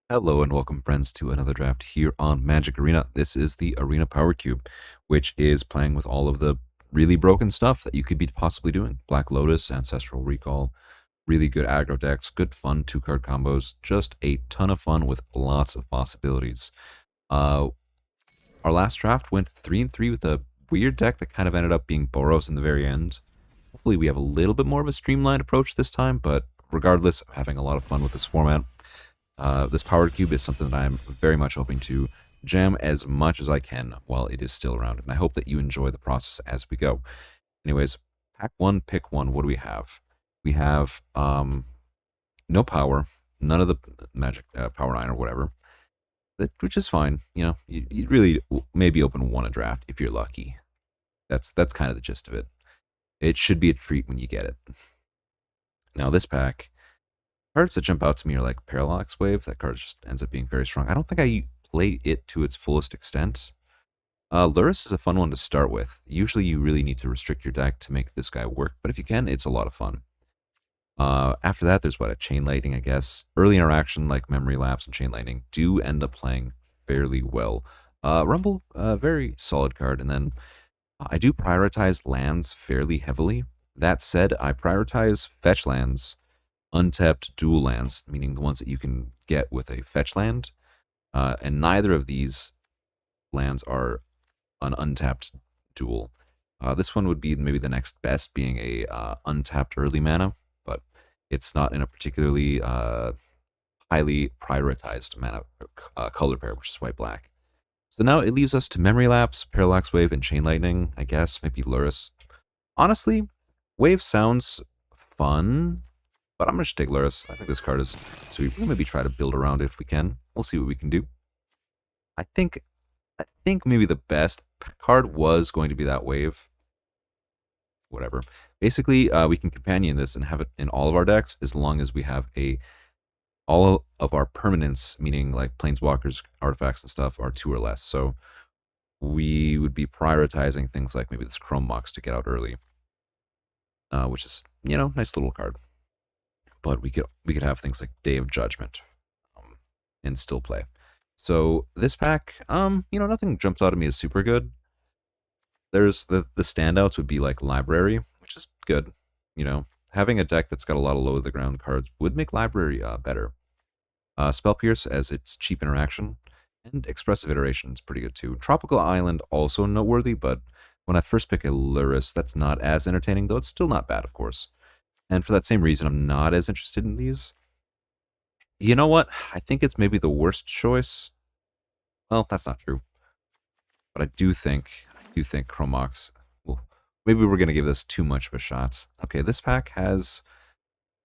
Hello and welcome, friends, to another draft here on Magic Arena. This is the Arena Power Cube, which is playing with all of the really broken stuff that you could be possibly doing. Black Lotus, Ancestral Recall, really good aggro decks, good fun two-card combos, just a ton of fun with lots of possibilities. Our last draft went 3-3 with a weird deck that kind of ended up being Boros in the very end. Hopefully we have a little bit more of a streamlined approach this time, but regardless, I'm having a lot of fun with this format. This powered cube is something that I'm very much hoping to jam as much as I can while it is still around, and I hope that you enjoy the process as we go. Anyways, pack one, pick one. What do we have? We have no power, none of the magic power 9 or whatever, which is fine. You know, you really maybe open one a draft if you're lucky. That's kind of the gist of it. It should be a treat when you get it. Now this pack, cards that jump out to me are like Parallax Wave. That card just ends up being very strong. I don't think I play it to its fullest extent. Lurrus is a fun one to start with. Usually you really need to restrict your deck to make this guy work, but if you can, it's a lot of fun. After that, there's a Chain Lightning, I guess. Early interaction like Memory Lapse and Chain Lightning do end up playing fairly well. Rumble, very solid card, and then I do prioritize lands fairly heavily. That said, I prioritize fetch lands, untapped dual lands, meaning the ones that you can get with a fetch land, and neither of these lands are an untapped dual. This one would be maybe the next best, being a untapped early mana, but it's not in a particularly highly prioritized mana color pair, which is white-black. So now it leaves us to Memory Lapse, Parallax Wave, and Chain Lightning, I guess, maybe Lurrus. Honestly, Wave sounds fun, but I'm going to just take Lurrus. I think this card is sweet. We'll maybe try to build around it if we can. We'll see what we can do. I think maybe the best card was going to be that Wave. Whatever. Basically, we can companion this and have it in all of our decks as long as we have all of our permanents, meaning like planeswalkers, artifacts, and stuff, are 2 or less. So we would be prioritizing things like maybe this Chrome Mox to get out early, which is, nice little card. But we could have things like Day of Judgment and still play. So this pack, nothing jumps out at me as super good. There's the standouts would be like Library, which is good. Having a deck that's got a lot of low to the ground cards would make Library better. Spell Pierce, as its cheap interaction, and Expressive Iteration is pretty good too. Tropical Island, also noteworthy, but when I first pick a Lurrus, that's not as entertaining, though it's still not bad, of course. And for that same reason, I'm not as interested in these. You know what? I think it's maybe the worst choice. Well, that's not true. But I do think Chrome Mox. Well, maybe we're going to give this too much of a shot. Okay, this pack has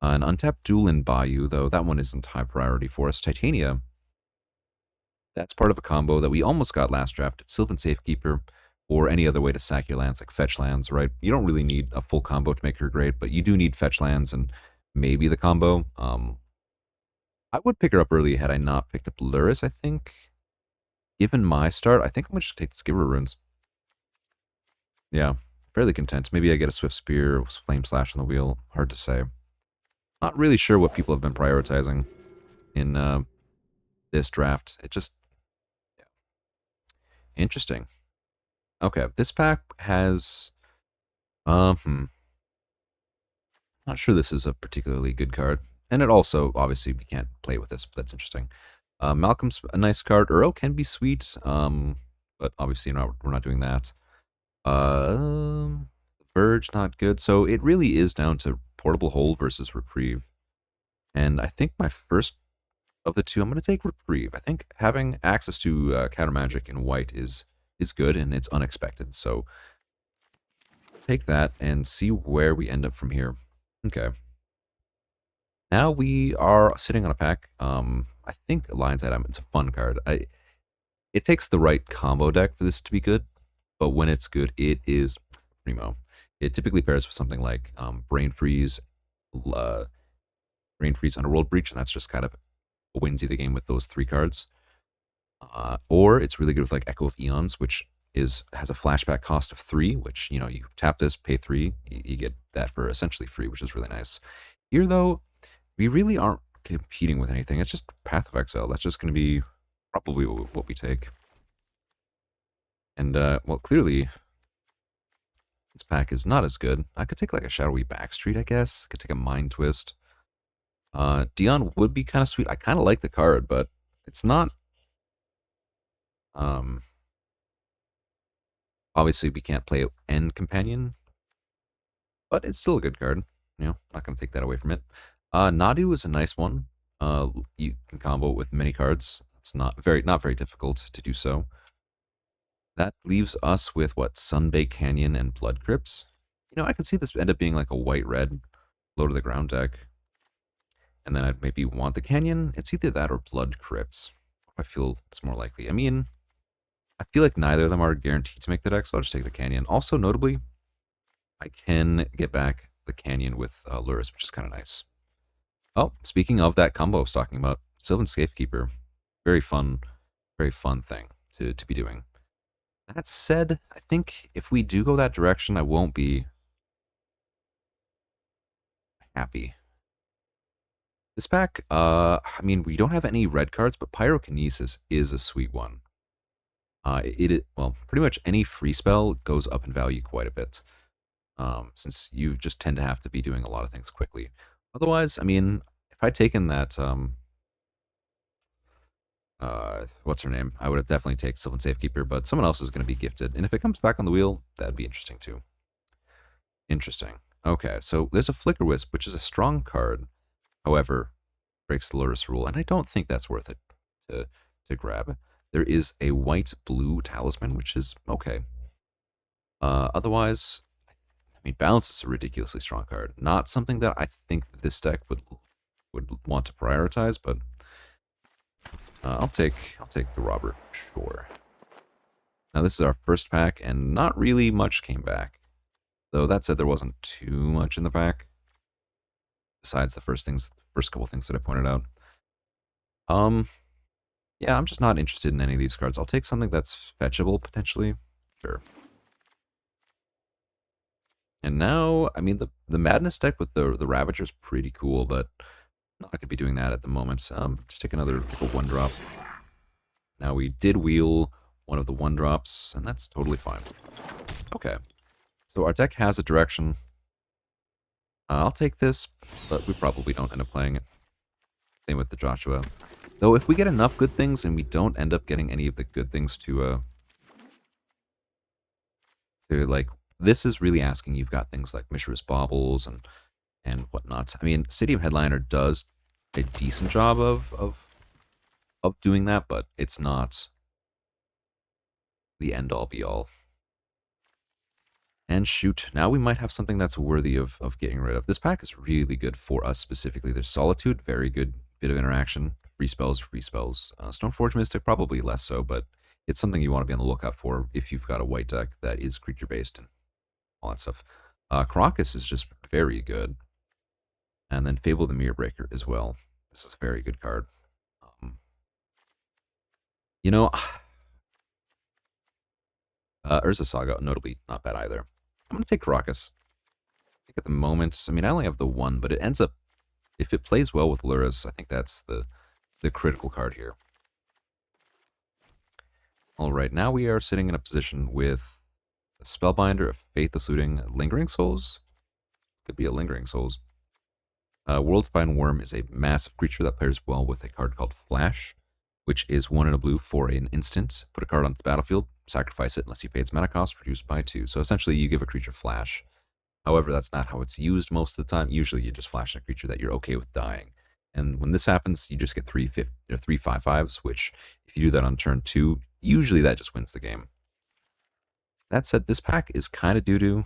an untapped duel in Bayou, though that one isn't high priority for us. Titania. That's part of a combo that we almost got last draft. It's Sylvan Safekeeper, or any other way to sack your lands, like fetch lands, right? You don't really need a full combo to make her great, but you do need fetch lands and maybe the combo. I would pick her up early had I not picked up Lurrus, I think. Given my start, I think I'm going to just take the Skiver Runes. Yeah, fairly content. Maybe I get a Swift Spear, Flame Slash on the wheel. Hard to say. Not really sure what people have been prioritizing in this draft. It just... yeah. Interesting. Okay, this pack has... not sure this is a particularly good card. And it also, obviously, we can't play with this, but that's interesting. Malcolm's a nice card. Uro can be sweet, but obviously we're not doing that. Verge, not good. So it really is down to Portable Hold versus Reprieve. And I think my first of the two, I'm going to take Reprieve. I think having access to counter magic in white is good, and it's unexpected. So take that and see where we end up from here. Okay. Now we are sitting on a pack. I think Lion's Item, it's a fun card. It takes the right combo deck for this to be good, but when it's good, it is primo. It typically pairs with something like Brain Freeze, Underworld Breach, and that's just kind of wins you the game with those 3 cards. Or it's really good with like Echo of Eons, which has a flashback cost of 3, which, you tap this, pay 3, you get that for essentially free, which is really nice. Here, though, we really aren't competing with anything. It's just Path of Exile. That's just going to be probably what we take. And, well, clearly, this pack is not as good. I could take like a Shadowy Backstreet, I guess. I could take a Mind Twist. Dion would be kind of sweet. I kind of like the card, but it's not. Obviously, we can't play End Companion, but it's still a good card. You know, not going to take that away from it. Nadu is a nice one. You can combo it with many cards. It's not very difficult to do so. That leaves us with what, Sunbaked Canyon and Blood Crypts. You know, I can see this end up being like a white-red low to the ground deck. And then I'd maybe want the Canyon. It's either that or Blood Crypts. I feel it's more likely. I mean, I feel like neither of them are guaranteed to make the deck, so I'll just take the Canyon. Also, notably, I can get back the Canyon with Lurrus, which is kind of nice. Oh, speaking of that combo I was talking about, Sylvan Safekeeper. Very fun thing to be doing. That said, I think if we do go that direction, I won't be happy. This pack, I mean, we don't have any red cards, but Pyrokinesis is a sweet one. Well, pretty much any free spell goes up in value quite a bit, since you just tend to have to be doing a lot of things quickly. Otherwise, I mean, if I'd taken that, what's her name? I would have definitely taken Sylvan Safekeeper, but someone else is going to be gifted. And if it comes back on the wheel, that'd be interesting too. Interesting. Okay, so there's a Flicker Wisp, which is a strong card. However, breaks the Lurrus rule, and I don't think that's worth it to grab. There is a white-blue Talisman, which is okay. Otherwise, I mean, Balance is a ridiculously strong card. Not something that I think this deck would want to prioritize, but I'll take the Robert, sure. Now this is our first pack, and not really much came back. Though that said, there wasn't too much in the pack, besides the first couple things that I pointed out. Yeah, I'm just not interested in any of these cards. I'll take something that's fetchable, potentially. Sure. And now, I mean, the Madness deck with the Ravager is pretty cool, but I'm not going to be doing that at the moment. Just take another 1-drop. Now, we did wheel one of the 1-drops, and that's totally fine. Okay. So our deck has a direction. I'll take this, but we probably don't end up playing it. Same with the Joshua. Though if we get enough good things and we don't end up getting any of the good things to like, this is really asking. You've got things like Mishra's Baubles and whatnot. I mean, City of Headliner does a decent job of doing that, but it's not the end-all be-all. And shoot, now we might have something that's worthy of getting rid of. This pack is really good for us specifically. There's Solitude, very good bit of interaction. Free spells. Stoneforge Mystic, probably less so, but it's something you want to be on the lookout for if you've got a white deck that is creature-based and all that stuff. Crocus is just very good. And then Fable the Mirror Breaker as well. This is a very good card. You know, Urza Saga, notably not bad either. I'm going to take Crocus. I think at the moment, I mean, I only have the one, but it ends up, if it plays well with Lurrus, I think that's the critical card here. All right, now we are sitting in a position with a Spellbinder, a Faithless Looting, Lingering Souls. Could be a Lingering Souls. Worldspine Worm is a massive creature that pairs well with a card called Flash, which is 1 in a blue for an instant. Put a card onto the battlefield, sacrifice it unless you pay its mana cost, reduced by 2. So essentially, you give a creature Flash. However, that's not how it's used most of the time. Usually, you just flash a creature that you're okay with dying. And when this happens, you just get 3 5/5s, which, if you do that on turn 2, usually that just wins the game. That said, this pack is kind of doo-doo.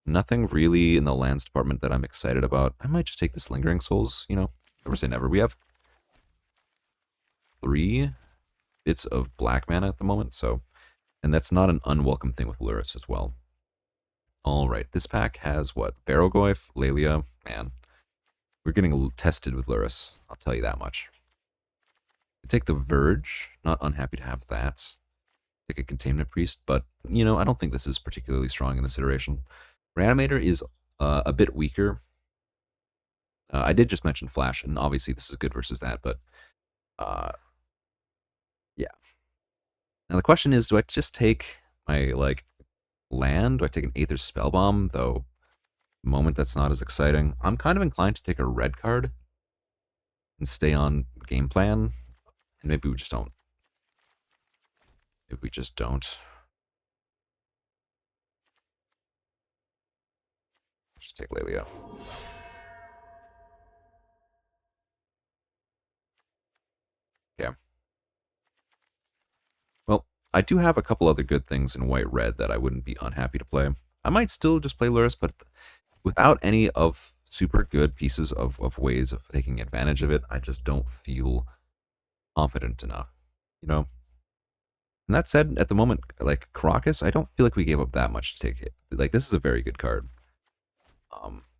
Nothing really in the lands department that I'm excited about. I might just take this Lingering Souls, you know, never say never. We have 3 bits of black mana at the moment, so, and that's not an unwelcome thing with Lurrus as well. All right, this pack has what? Barrowgoyf, Lelia, man. We're getting a little tested with Lurrus, I'll tell you that much. Take the Verge, not unhappy to have that. Take a Containment Priest, but, you know, I don't think this is particularly strong in this iteration. Reanimator is a bit weaker, I did just mention Flash, and obviously this is good versus that, but uh, yeah. Now the question is, do I just take my like land? Do I take an Aether Spellbomb? Though moment that's not as exciting. I'm kind of inclined to take a red card and stay on game plan, and maybe we just don't. If we just don't, just take Lelia. Okay. Well, I do have a couple other good things in white red that I wouldn't be unhappy to play. I might still just play Lurrus, but without any of super good pieces of ways of taking advantage of it, I just don't feel confident enough. You know? And that said, at the moment, like Caracas, I don't feel like we gave up that much to take it. Like, this is a very good card.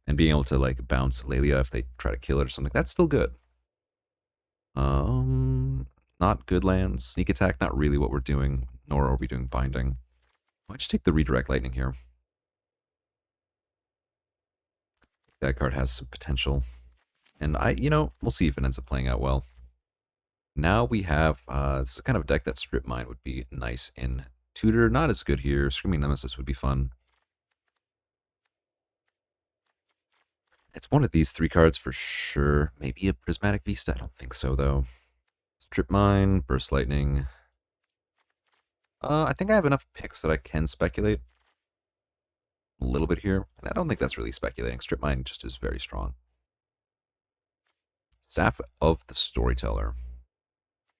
And being able to like bounce Lelia if they try to kill it or something, that's still good. Not good lands. Sneak attack, not really what we're doing, nor are we doing binding. Why just take the redirect lightning here? That card has some potential. And we'll see if it ends up playing out well. Now we have, this is kind of a deck that Strip Mine would be nice in. Tutor, not as good here. Screaming Nemesis would be fun. It's one of these three cards for sure. Maybe a Prismatic Vista. I don't think so, though. Strip Mine, Burst Lightning. I think I have enough picks that I can speculate a little bit here. And I don't think that's really speculating. Strip Mine just is very strong. Staff of the Storyteller.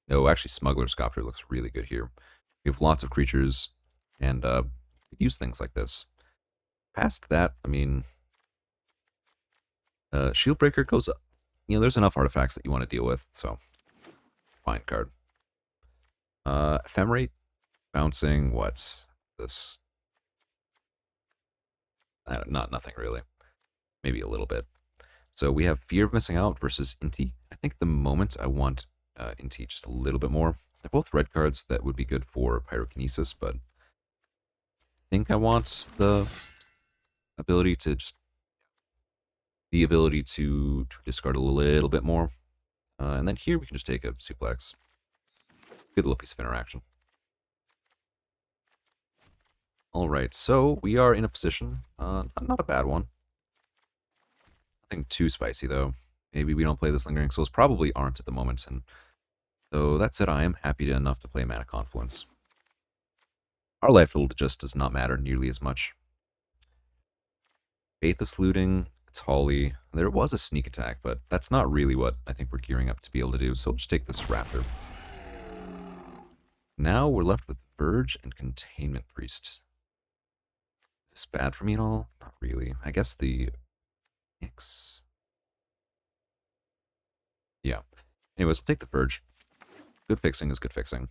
No, actually, Smuggler's Copter looks really good here. We have lots of creatures, and use things like this. Past that, I mean, Shieldbreaker goes up. There's enough artifacts that you want to deal with, so fine card. Ephemerate, bouncing, what? This, not nothing really. Maybe a little bit. So we have Fear of Missing Out versus Inti. I think the moment I want Inti just a little bit more. They're both red cards that would be good for Pyrokinesis, but I think I want the ability to discard a little bit more. And then here we can just take a suplex. Good little piece of interaction. Alright, so we are in a position, not a bad one. Nothing too spicy though. Maybe we don't play this Lingering Souls, probably aren't at the moment, and so that said, I am happy enough to play Mana Confluence. Our life total just does not matter nearly as much. Faithless Looting, it's Holly. There was a sneak attack, but that's not really what I think we're gearing up to be able to do, so we'll just take this Raptor. Now we're left with Verge and Containment Priest. Is this bad for me at all? Not really. I guess the X. Yeah. Anyways, we'll take the Verge. Good fixing is good fixing.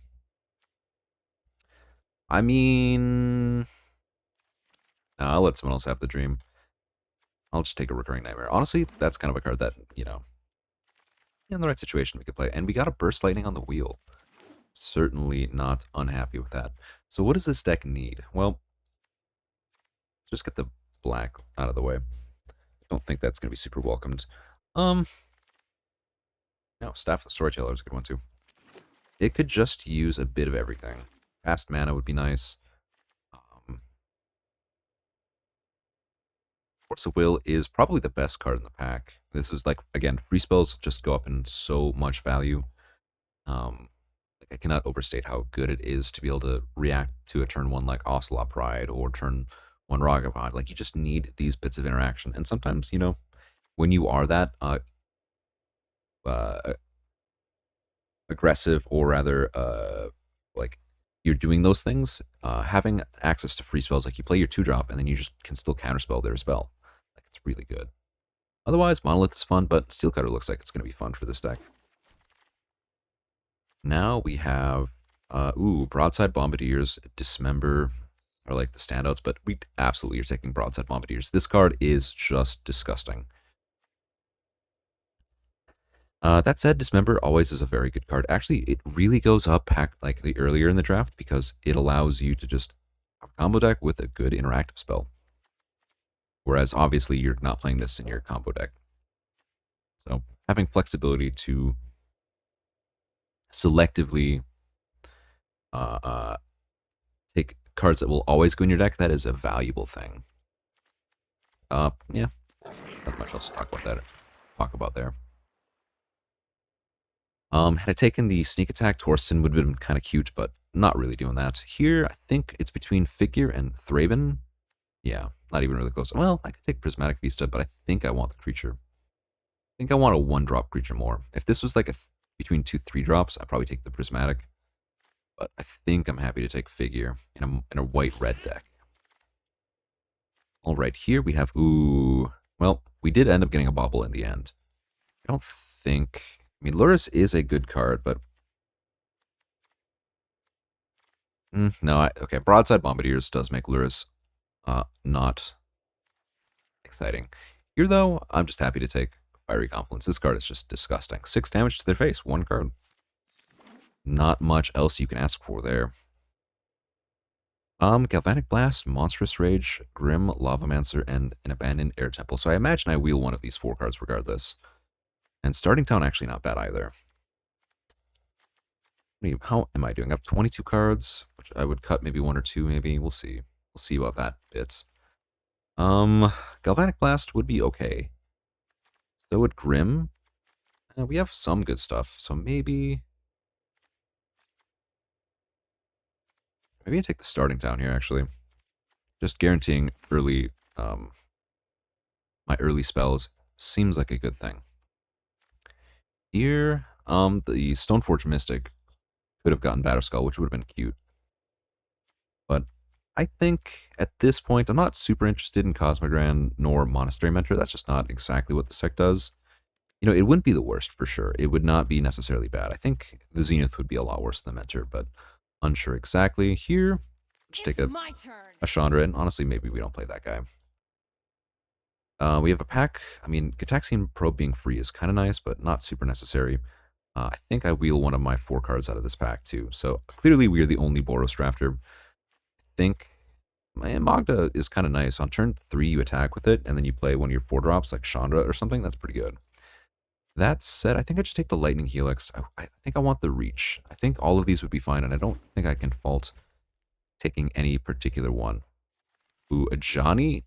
I mean, I'll let someone else have the dream. I'll just take a Recurring Nightmare. Honestly, that's kind of a card that, in the right situation we could play. And we got a Burst Lightning on the wheel. Certainly not unhappy with that. So what does this deck need? Well, just get the black out of the way. I don't think that's going to be super welcomed. No, Staff of the Storyteller is a good one too. It could just use a bit of everything. Fast mana would be nice. Force of Will is probably the best card in the pack. This is like, again, free spells just go up in so much value. I cannot overstate how good it is to be able to react to a turn one like Ocelot Pride or turn one Ragavod. Like, you just need these bits of interaction. And sometimes, when you are that aggressive, or rather, like, you're doing those things, having access to free spells, like you play your 2-drop and then you just can still counterspell their spell. Like, it's really good. Otherwise, Monolith is fun, but Steel Cutter looks like it's going to be fun for this deck. Now we have, Broadside Bombardiers, Dismember are like the standouts, but we absolutely are taking Broadside Bombardiers. This card is just disgusting. That said, Dismember always is a very good card. Actually, it really goes up like the earlier in the draft because it allows you to just have a combo deck with a good interactive spell. Whereas obviously you're not playing this in your combo deck. So having flexibility to selectively uh, uh, take cards that will always go in your deck, that is a valuable thing. Yeah, not much else to talk about there. Had I taken the sneak attack, Torsten would have been kind of cute, but not really doing that. Here, I think it's between Figure and Thraben. Yeah, not even really close. Well, I could take Prismatic Vista, but I think I want the creature. I think I want a 1-drop creature more. If this was like between 2 3-drops, I'd probably take the Prismatic. But I think I'm happy to take Figure in a white-red deck. All right, here we have, ooh, well, we did end up getting a Bobble in the end. I don't think, I mean, Lurrus is a good card, but no, okay, Broadside Bombardiers does make Lurrus not exciting. Here, though, I'm just happy to take Fiery Confluence. This card is just disgusting. 6 damage to their face, 1 card. Not much else you can ask for there. Galvanic Blast, Monstrous Rage, Grim, Lavamancer, and an Abandoned Air Temple. So I imagine I wheel one of these 4 cards regardless. And Starting Town actually not bad either. How am I doing? I have 22 cards, which I would cut maybe 1 or 2, maybe. We'll see. We'll see about that bit. Galvanic Blast would be okay. So would Grim. We have some good stuff, so maybe I take the Starting Town here, actually. Just guaranteeing early, my early spells seems like a good thing. Here, the Stoneforge Mystic could have gotten Batterskull, which would have been cute. But I think at this point, I'm not super interested in Cosmogran nor Monastery Mentor. That's just not exactly what the sect does. You know, it wouldn't be the worst for sure. It would not be necessarily bad. I think the Zenith would be a lot worse than the Mentor, but unsure exactly. Here, just take a Chandra, and honestly, maybe we don't play that guy. We have a pack. I mean, Gataxian Probe being free is kind of nice, but not super necessary. I think I wheel one of my 4 cards out of this pack, too. So clearly we are the only Boros drafter. I think Magda is kind of nice. On turn 3, you attack with it, and then you play one of your 4 drops, like Chandra or something. That's pretty good. That said, I think I just take the Lightning Helix. I think I want the Reach. I think all of these would be fine, and I don't think I can fault taking any particular one. Ooh, a Johnny?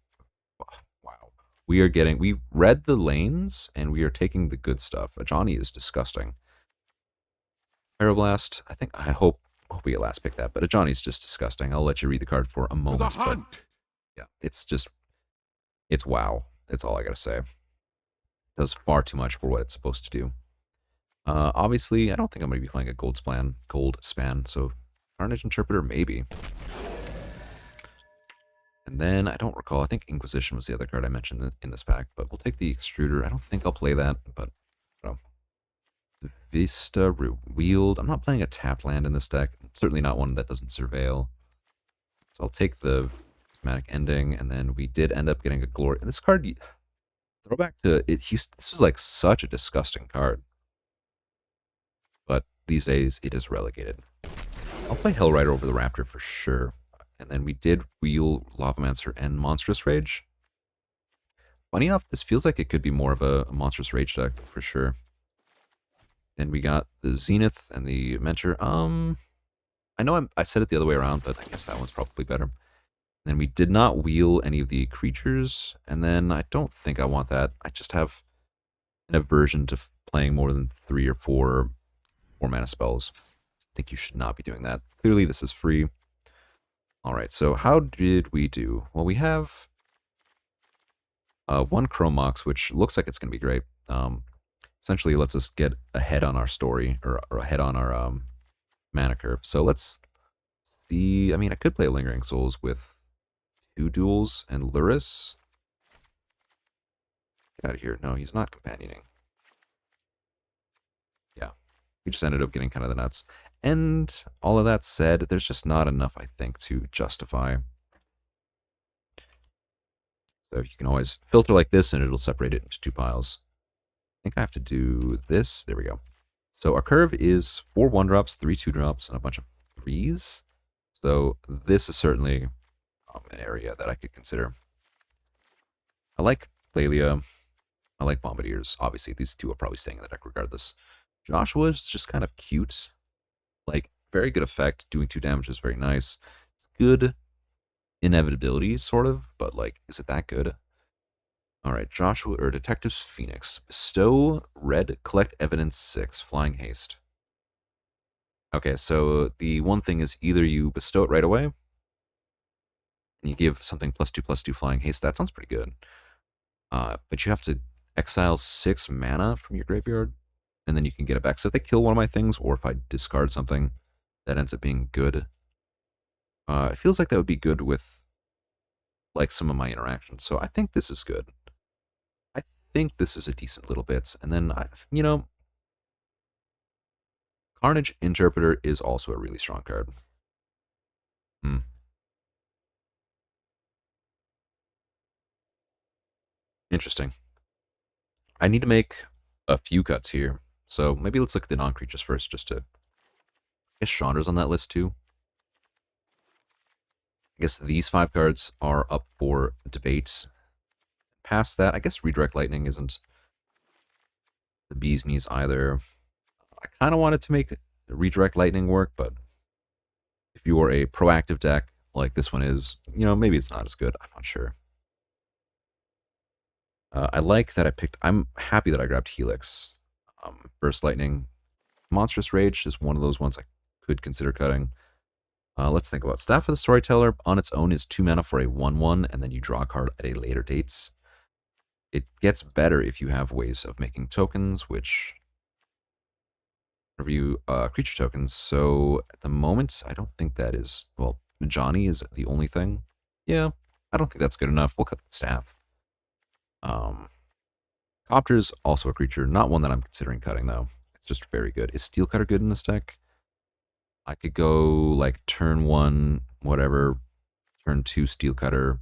Wow. We read the lanes, and we are taking the good stuff. A Johnny is disgusting. Aeroblast, I hope we at last pick that, but a Johnny's just disgusting. I'll let you read the card for a moment. But yeah, it's wow. That's all I gotta say. It does far too much for what it's supposed to do. Obviously, I don't think I'm gonna be playing a gold span, so Carnage Interpreter, maybe. And then, I don't recall, I think Inquisition was the other card I mentioned in this pack, but we'll take the Extruder. I don't think I'll play that, but, Vista, Rewield. I'm not playing a tapped land in this deck. Certainly not one that doesn't Surveil. So I'll take the Prismatic Ending, and then we did end up getting a Glory. This card, throwback to it. This was like such a disgusting card. But these days, it is relegated. I'll play Hellrider over the Raptor for sure. And then we did wheel Lavamancer and Monstrous Rage. Funny enough, this feels like it could be more of a Monstrous Rage deck for sure. And we got the Zenith and the Mentor. I know I said it the other way around, but I guess that one's probably better. And then we did not wheel any of the creatures, and then I don't think I want that. I just have an aversion to playing more than 3 or 4 mana spells. I think you should not be doing that. Clearly, this is free. All right, so how did we do? Well, we have 1 Chrome Mox, which looks like it's going to be great. Essentially lets us get ahead on our story, or ahead on our mana curve. So let's see. I mean, I could play Lingering Souls with 2 duels and Lurrus. Get out of here. No, he's not companioning. Yeah, we just ended up getting kind of the nuts. And all of that said, there's just not enough, I think, to justify. So you can always filter like this, and it'll separate it into 2 piles. I think I have to do this. There we go. So our curve is 4 1-drops, 3 2-drops, and a bunch of 3s. So this is certainly an area that I could consider. I like Thalia. I like Bombardiers. Obviously, these two are probably staying in the deck regardless. Joshua is just kind of cute. Like, very good effect. Doing 2 damage is very nice. It's good inevitability, sort of, but like, is it that good? All right, Joshua or Detectives Phoenix. Bestow red, collect evidence 6, flying haste. Okay, so the one thing is either you bestow it right away and you give something +2/+2 flying haste. That sounds pretty good. But you have to exile 6 mana from your graveyard and then you can get it back. So if they kill one of my things or if I discard something, that ends up being good. It feels like that would be good with like some of my interactions. So I think this is good. I think this is a decent little bit. And then, Carnage Interpreter is also a really strong card. Hmm. Interesting. I need to make a few cuts here. So maybe let's look at the non-creatures first, just to... I guess Chandra's on that list too. I guess these 5 cards are up for debate. Past that, I guess Redirect Lightning isn't the bee's knees either. I kind of wanted to make Redirect Lightning work, but if you are a proactive deck like this one is, maybe it's not as good. I'm not sure. I like that I picked... I'm happy that I grabbed Helix. Burst Lightning. Monstrous Rage is one of those ones I could consider cutting. Let's think about Staff of the Storyteller. On its own is 2 mana for a 1/1, and then you draw a card at a later date. It gets better if you have ways of making tokens, which review creature tokens. So at the moment, I don't think that is... Well, Johnny is the only thing. Yeah, I don't think that's good enough. We'll cut the staff. Copter's also a creature, not one that I'm considering cutting, though. It's just very good. Is Steel Cutter good in this deck? I could go, like, turn 1, whatever, turn 2 Steel Cutter,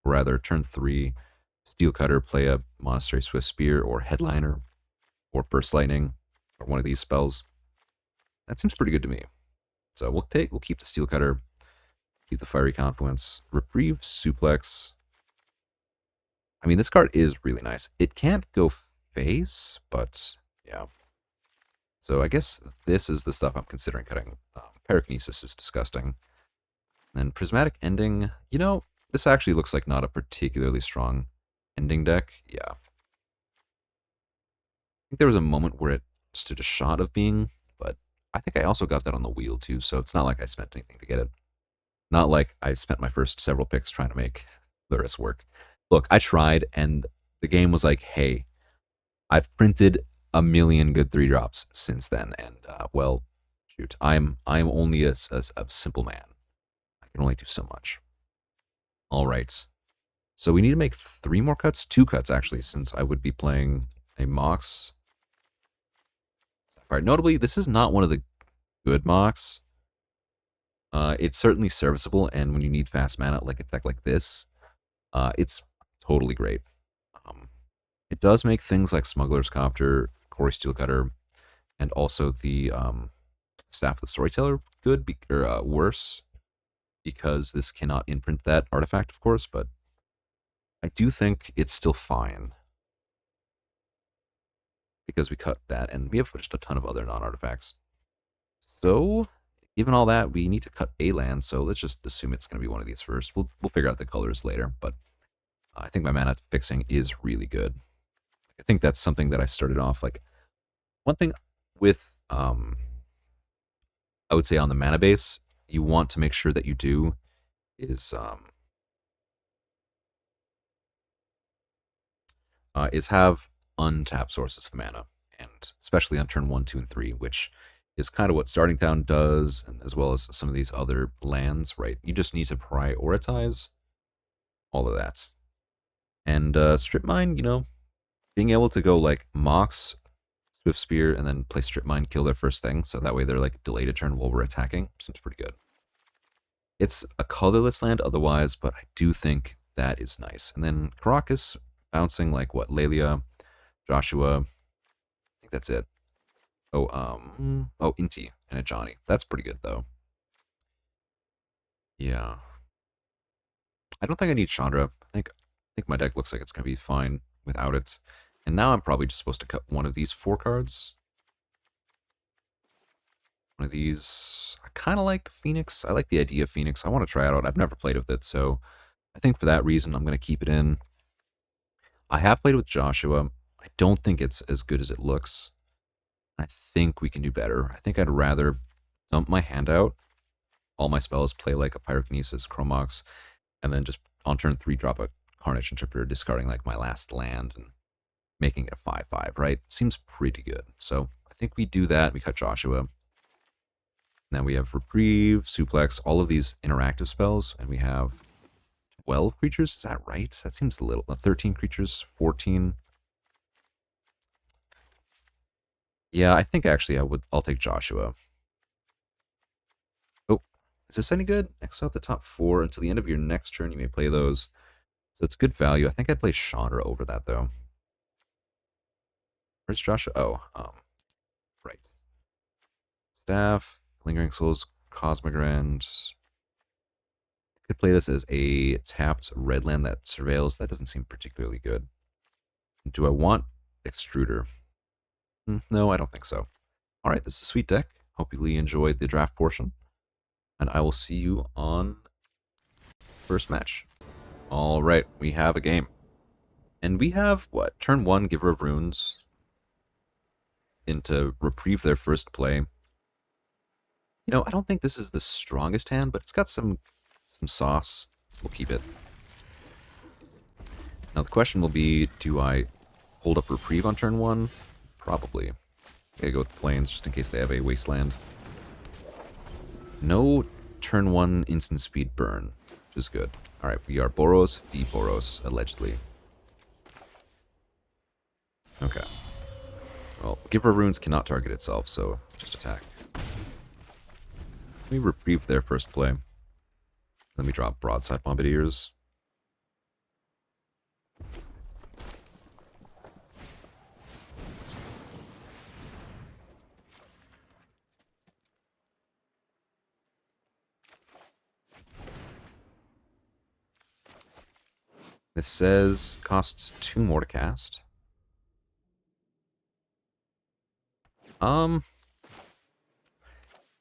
or rather, turn 3 Steel Cutter, play a Monastery Swift Spear, or Headliner, or Burst Lightning, or one of these spells. That seems pretty good to me. So we'll keep the Steel Cutter, keep the Fiery Confluence, Reprieve Suplex. I mean, this card is really nice. It can't go face, but yeah. So I guess this is the stuff I'm considering cutting. Pyrokinesis is disgusting. Then Prismatic Ending. This actually looks like not a particularly strong ending deck. Yeah. I think there was a moment where it stood a shot of being, but I think I also got that on the wheel too, so it's not like I spent anything to get it. Not like I spent my first several picks trying to make Lurrus work. Look, I tried, and the game was like, hey, I've printed a million good 3-drops since then, and well, shoot, I'm only a simple man. I can only do so much. All right, so we need to make 3 more cuts, 2 cuts actually, since I would be playing a Mox. All right, notably, this is not one of the good Mox. It's certainly serviceable, and when you need fast mana, like a deck like this, it's totally great. It does make things like Smuggler's Copter, Quarry Steelcutter, and also the Staff of the Storyteller good or worse, because this cannot imprint that artifact, of course, but I do think it's still fine because we cut that, and we have just a ton of other non-artifacts. So, given all that, we need to cut a land, so let's just assume it's going to be one of these first. We'll figure out the colors later, but I think my mana fixing is really good. I think that's something that I started off, like, one thing with, I would say on the mana base, you want to make sure that you do is have untapped sources of mana, and especially on turn 1, 2, and 3, which is kind of what Starting Town does, and as well as some of these other lands, right? You just need to prioritize all of that. And Strip Mine, being able to go like Mox, Swift Spear, and then play Strip Mine, kill their first thing, so that way they're like delayed a turn while we're attacking, seems pretty good. It's a colorless land otherwise, but I do think that is nice. And then Caracas bouncing like what, Lelia, Joshua, I think that's it. Oh, Inti and a Johnny. That's pretty good though. Yeah. I don't think I need Chandra. I think my deck looks like it's gonna be fine without it. And now I'm probably just supposed to cut one of these 4 cards. One of these. I kind of like Phoenix. I like the idea of Phoenix. I want to try it out. I've never played with it, so I think for that reason I'm going to keep it in. I have played with Joshua. I don't think it's as good as it looks. I think we can do better. I think I'd rather dump my hand out, all my spells, play like a Pyrokinesis, Chromox, and then just on turn 3 drop a Carnage Interpreter, discarding like my last land and making it a 5/5, right? Seems pretty good. So I think we do that. We cut Joshua. Now we have Reprieve, Suplex, all of these interactive spells, and we have 12 creatures. Is that right? That seems a little. 13 creatures, 14. Yeah, I think actually I'll take Joshua. Oh, is this any good? Exile the top 4 until the end of your next turn. You may play those. So it's good value. I think I'd play Chandra over that though. Where's Joshua? Oh, right. Staff, Lingering Souls, Cosmogrand. Could play this as a tapped red land that surveils. That doesn't seem particularly good. Do I want Extruder? No, I don't think so. All right, this is a sweet deck. Hope you enjoyed the draft portion. And I will see you on first match. All right, we have a game. And we have, what, turn 1, Giver of Runes into Reprieve their first play. You know, I don't think this is the strongest hand, but it's got some sauce. We'll keep it. Now the question will be, do I hold up Reprieve on turn 1? Probably. Gotta go with the Plains just in case they have a Wasteland. No turn 1 instant speed burn, which is good. Alright, we are Boros v Boros, allegedly. Okay. Well, Giver of Runes cannot target itself, so just attack. Let me Reprieve their first play. Let me drop Broadside Bombardiers. This says costs 2 more to cast.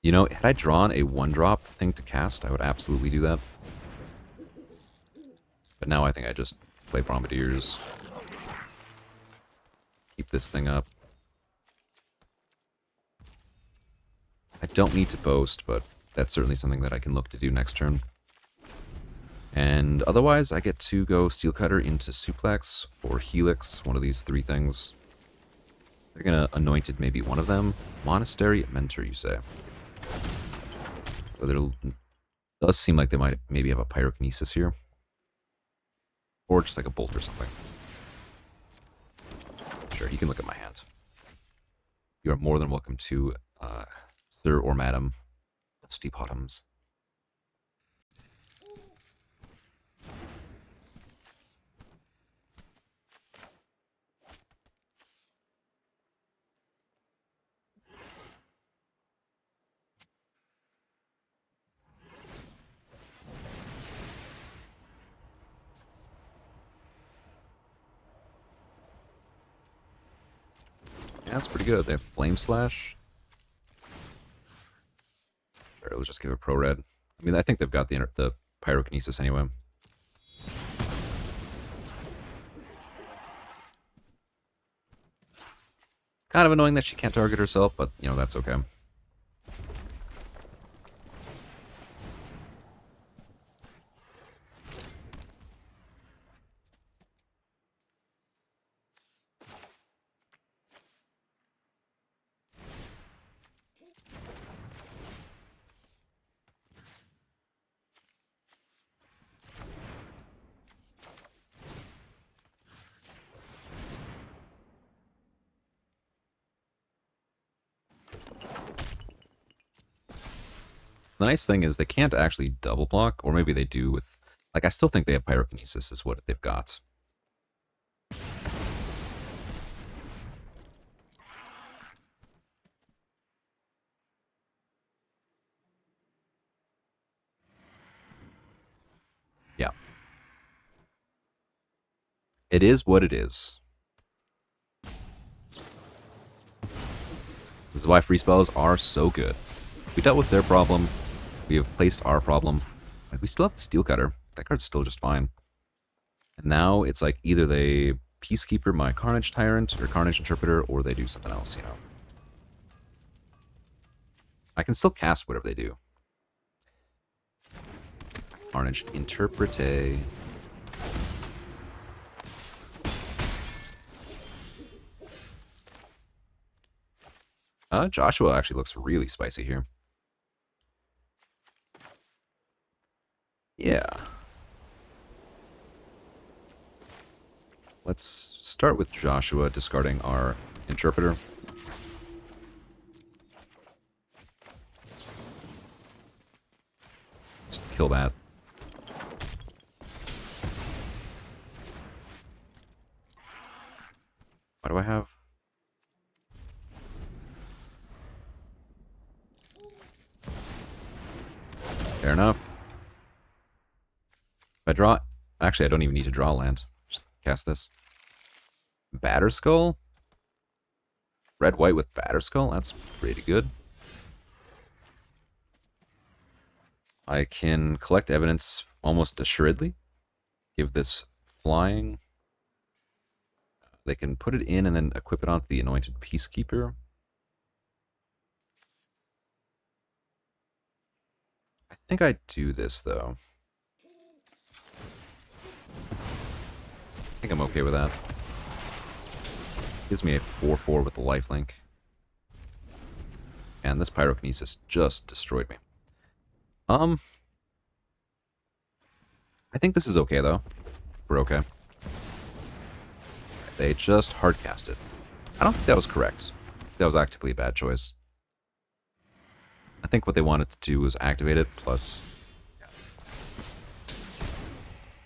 You know, had I drawn a 1-drop thing to cast, I would absolutely do that. But now I think I just play Bombardiers. Keep this thing up. I don't need to boast, but that's certainly something that I can look to do next turn. And otherwise, I get to go Steel Cutter into Suplex or Helix, one of these 3 things. They're gonna Anointed maybe one of them. Monastery Mentor, you say. So there does seem like they might maybe have a Pyrokinesis here. Or just like a Bolt or something. Sure, he can look at my hand. You are more than welcome to, Sir or Madam Dusty Bottoms. Yeah, that's pretty good. They have Flame Slash. Sure, let's just give it Pro Red. I mean, I think they've got the Pyrokinesis anyway. Kind of annoying that she can't target herself, but, you know, that's okay. The nice thing is they can't actually double block, or maybe they do with... Like, I still think they have Pyrokinesis is what they've got. Yeah. It is what it is. This is why free spells are so good. We dealt with their problem. We have placed our problem. Like, we still have the Steel Cutter. That card's still just fine. And now it's like either they Peacekeeper my Carnage Tyrant or Carnage Interpreter, or they do something else, you know. I can still cast whatever they do. Carnage Interprete. Joshua actually looks really spicy here. Yeah. Let's start with Joshua discarding our Interpreter. Just kill that. What do I have? Fair enough. If I draw... Actually, I don't even need to draw land. Just cast this. Batterskull? Red-white with Batterskull? That's pretty good. I can collect evidence almost assuredly. Give this flying. They can put it in and then equip it onto the Anointed Peacekeeper. I think I do this, though. I think I'm okay with that. Gives me a 4/4 with the lifelink. And this Pyrokinesis just destroyed me. I think this is okay, though. We're okay. They just hardcast it. I don't think that was correct. That was actively a bad choice. I think what they wanted to do was activate it, plus... Yeah.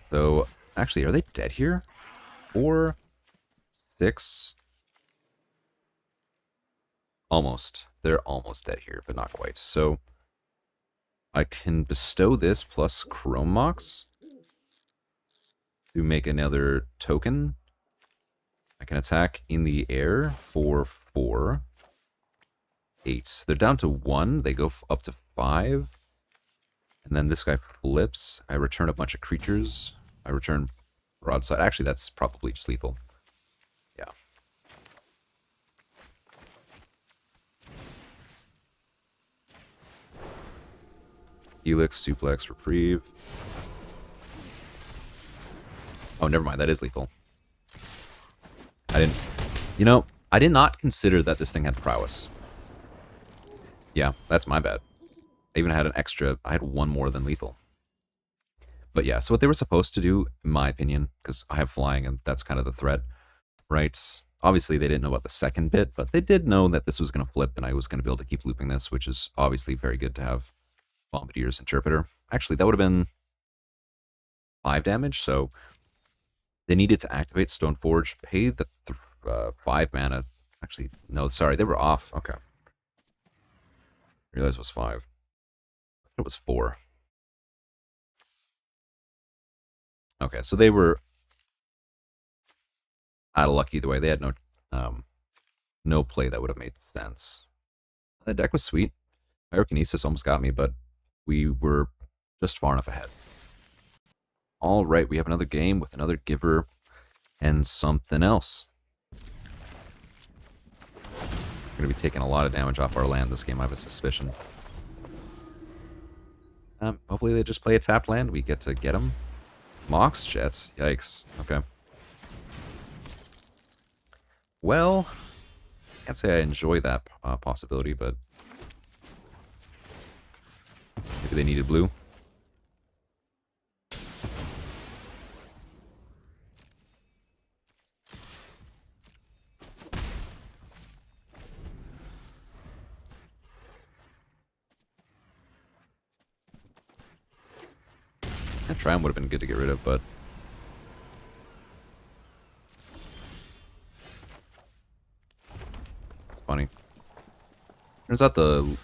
So, actually, are they dead here? 4, 6... Almost. They're almost dead here, but not quite. So, I can bestow this plus Chrome Mox to make another token. I can attack in the air for 4. 8. They're down to 1. They go up to 5. And then this guy flips. I return a bunch of creatures. I return broadside. Actually, that's probably just lethal. Yeah. Helix, Suplex, Reprieve. Oh, never mind. That is lethal. I didn't... You know, I did not consider that this thing had prowess. Yeah, that's my bad. I even had an extra... I had 1 more than lethal. But yeah, so what they were supposed to do, in my opinion, because I have flying and that's kind of the threat, right? Obviously, they didn't know about the second bit, but they did know that this was going to flip and I was going to be able to keep looping this, which is obviously very good to have Bombardier's Interpreter. Actually, that would have been 5 damage, so they needed to activate Stoneforge, pay the 5 mana. Actually, no, sorry, they were off. Okay. I realized it was 5. It was 4. Okay, so they were out of luck either way. They had no play that would have made sense. The deck was sweet. Pyrokinesis almost got me, but we were just far enough ahead. All right, we have another game with another giver and something else. We're going to be taking a lot of damage off our land this game, I have a suspicion. Hopefully they just play a tapped land. We get to get them. Mox Jets? Yikes. Okay. Well, can't say I enjoy that possibility, but maybe they needed blue. Triumph would have been good to get rid of, but it's funny. Turns out the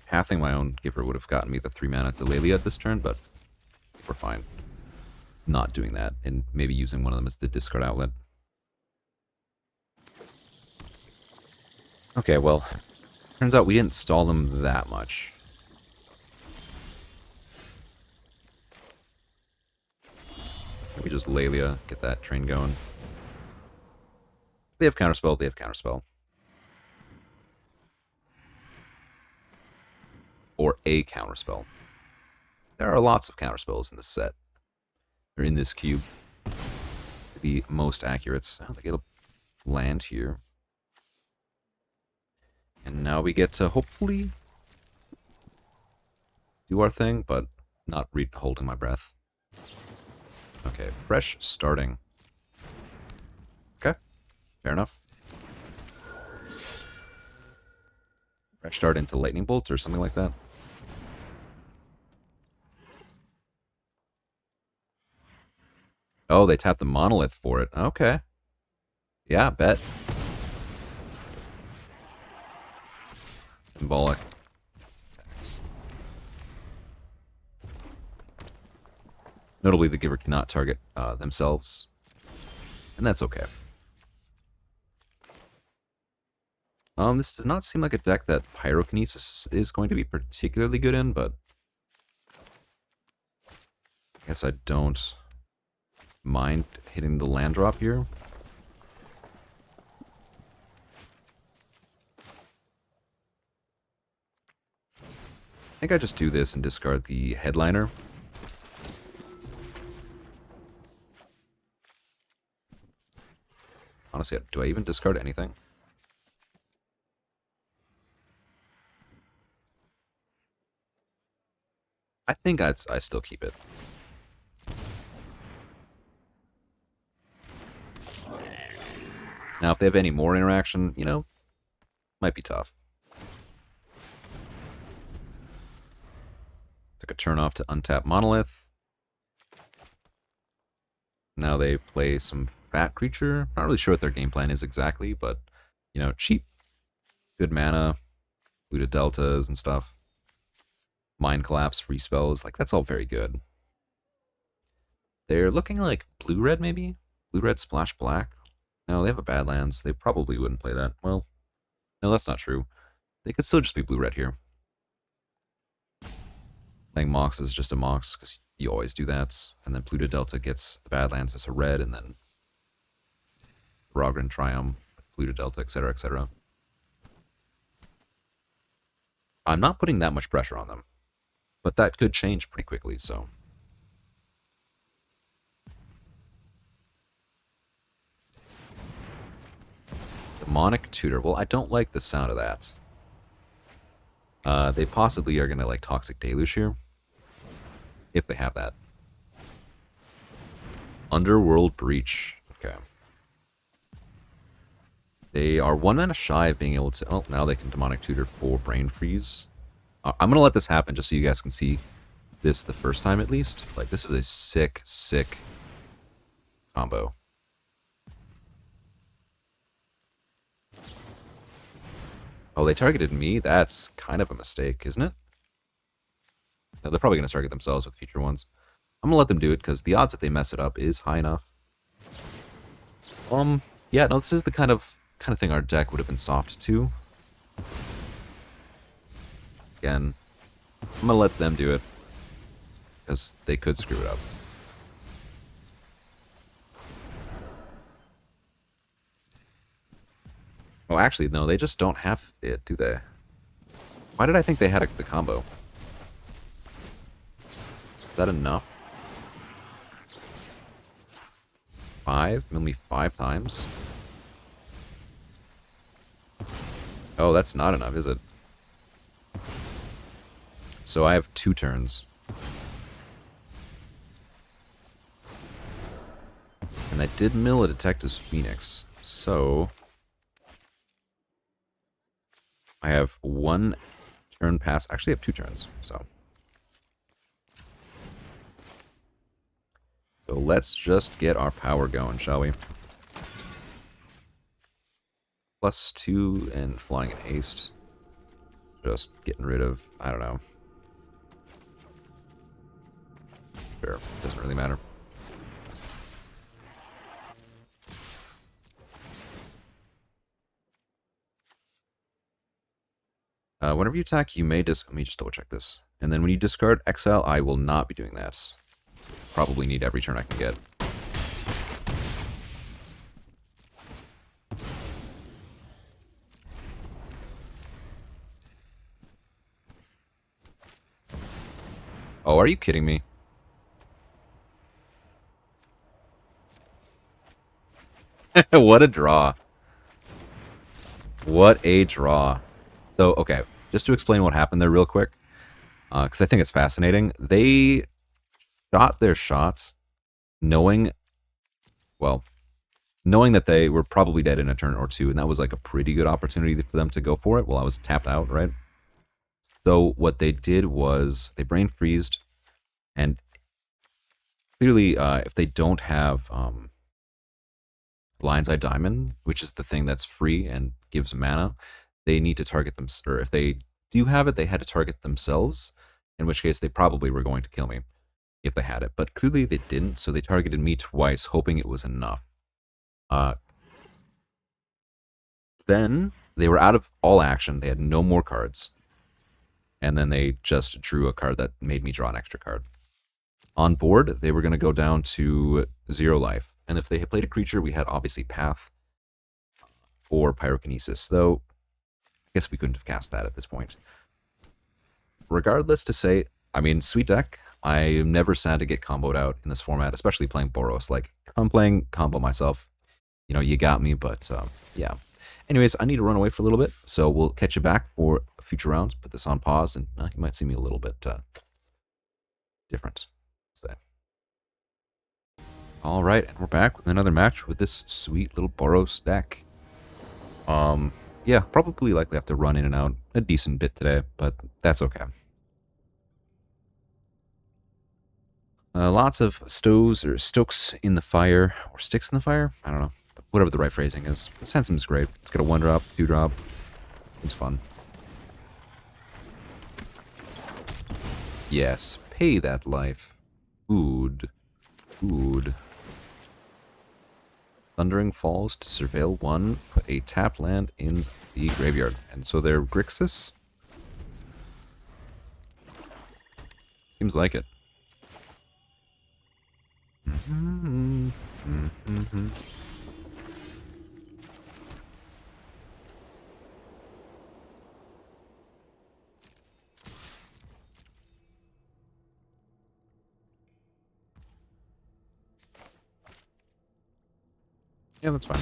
pathing my own giver would have gotten me the 3 mana to Lelia at this turn, but we're fine not doing that and maybe using one of them as the discard outlet. Okay, well, Turns out we didn't stall them that much. We just Lelia, get that train going. They have counterspell, they have counterspell. Or a counterspell. There are lots of counterspells in this set. Or in this cube. To be most accurate. I don't think it'll land here. And now we get to hopefully do our thing, but not holding my breath. Okay, fresh starting. Okay, fair enough. Fresh start into lightning bolt or something like that. Oh, they tapped the monolith for it. Okay. Yeah, bet. Symbolic. Thanks. Notably, the giver cannot target themselves. And that's okay. This does not seem like a deck that Pyrokinesis is going to be particularly good in, but I guess I don't mind hitting the land drop here. I think I just do this and discard the headliner. Honestly, do I even discard anything? I think I still keep it. Now, if they have any more interaction, you know, might be tough. Took a turn off to untap Monolith. Now they play some fat creature. Not really sure what their game plan is exactly, but, you know, cheap. Good mana. Looted deltas and stuff. Mind collapse, free spells. Like, that's all very good. They're looking like blue-red, maybe? Blue-red splash black? No, they have a Badlands. They probably wouldn't play that. Well, no, that's not true. They could still just be blue-red here. Playing Mox is just a Mox, because you always do that. And then Pluto Delta gets the Badlands as a red, and then Rogran Triumph, Pluto Delta, etc., etc. I'm not putting that much pressure on them, but that could change pretty quickly, so... Demonic Tutor. Well, I don't like the sound of that. They possibly are going to like Toxic Deluge here. If they have that. Underworld Breach. Okay. They are 1 mana shy of being able to... Oh, now they can Demonic Tutor for Brain Freeze. I'm going to let this happen just so you guys can see this the first time at least. Like, this is a sick, sick combo. Oh, they targeted me? That's kind of a mistake, isn't it? No, they're probably going to target themselves with future ones. I'm going to let them do it, because the odds that they mess it up is high enough. Yeah, no, this is the kind of thing our deck would have been soft to. Again, I'm going to let them do it, because they could screw it up. Oh, actually, no, they just don't have it, do they? Why did I think they had the combo? Is that enough? 5? Mill me 5 times? Oh, that's not enough, is it? So I have 2 turns. And I did mill a Detective's Phoenix, so... I have 1 turn pass. Actually, I have 2 turns, so... So let's just get our power going, shall we? +2 and flying and haste. Just getting rid of, I don't know. Sure, doesn't really matter. Whenever you attack, you may let me just double check this. And then when you discard exile, I will not be doing that. Probably need every turn I can get. Oh, are you kidding me? What a draw. What a draw. So, okay, just to explain what happened there real quick, because I think it's fascinating. They shot their shots knowing, well, knowing that they were probably dead in a turn or two, and that was like a pretty good opportunity for them to go for it while I was tapped out, right? So what they did was they brain freezed, and clearly, if they don't have Lion's Eye Diamond, which is the thing that's free and gives mana, they need to target them, or if they do have it, they had to target themselves, in which case they probably were going to kill me if they had it. But clearly they didn't, so they targeted me twice, hoping it was enough. Then they were out of all action. They had no more cards. And then they just drew a card that made me draw an extra card. On board, they were going to go down to 0 life. And if they had played a creature, we had obviously Path or Pyrokinesis, though I guess we couldn't have cast that at this point. Regardless to say, I mean, sweet deck. I am never sad to get comboed out in this format, especially playing Boros. Like, if I'm playing combo myself, you know, you got me, but yeah. Anyways, I need to run away for a little bit, so we'll catch you back for future rounds. Put this on pause, and you might see me a little bit different. So. All right, and we're back with another match with this sweet little Boros deck. Yeah, probably likely have to run in and out a decent bit today, but that's okay. Lots of stoves or stokes in the fire, or sticks in the fire? I don't know. Whatever the right phrasing is. The Sansam's great. It's got a 1-drop, 2-drop. It's fun. Yes, pay that life. Food. Food. Thundering Falls to surveil 1. Put a tap land in the graveyard. And so they're Grixis? Seems like it. Yeah, that's fine.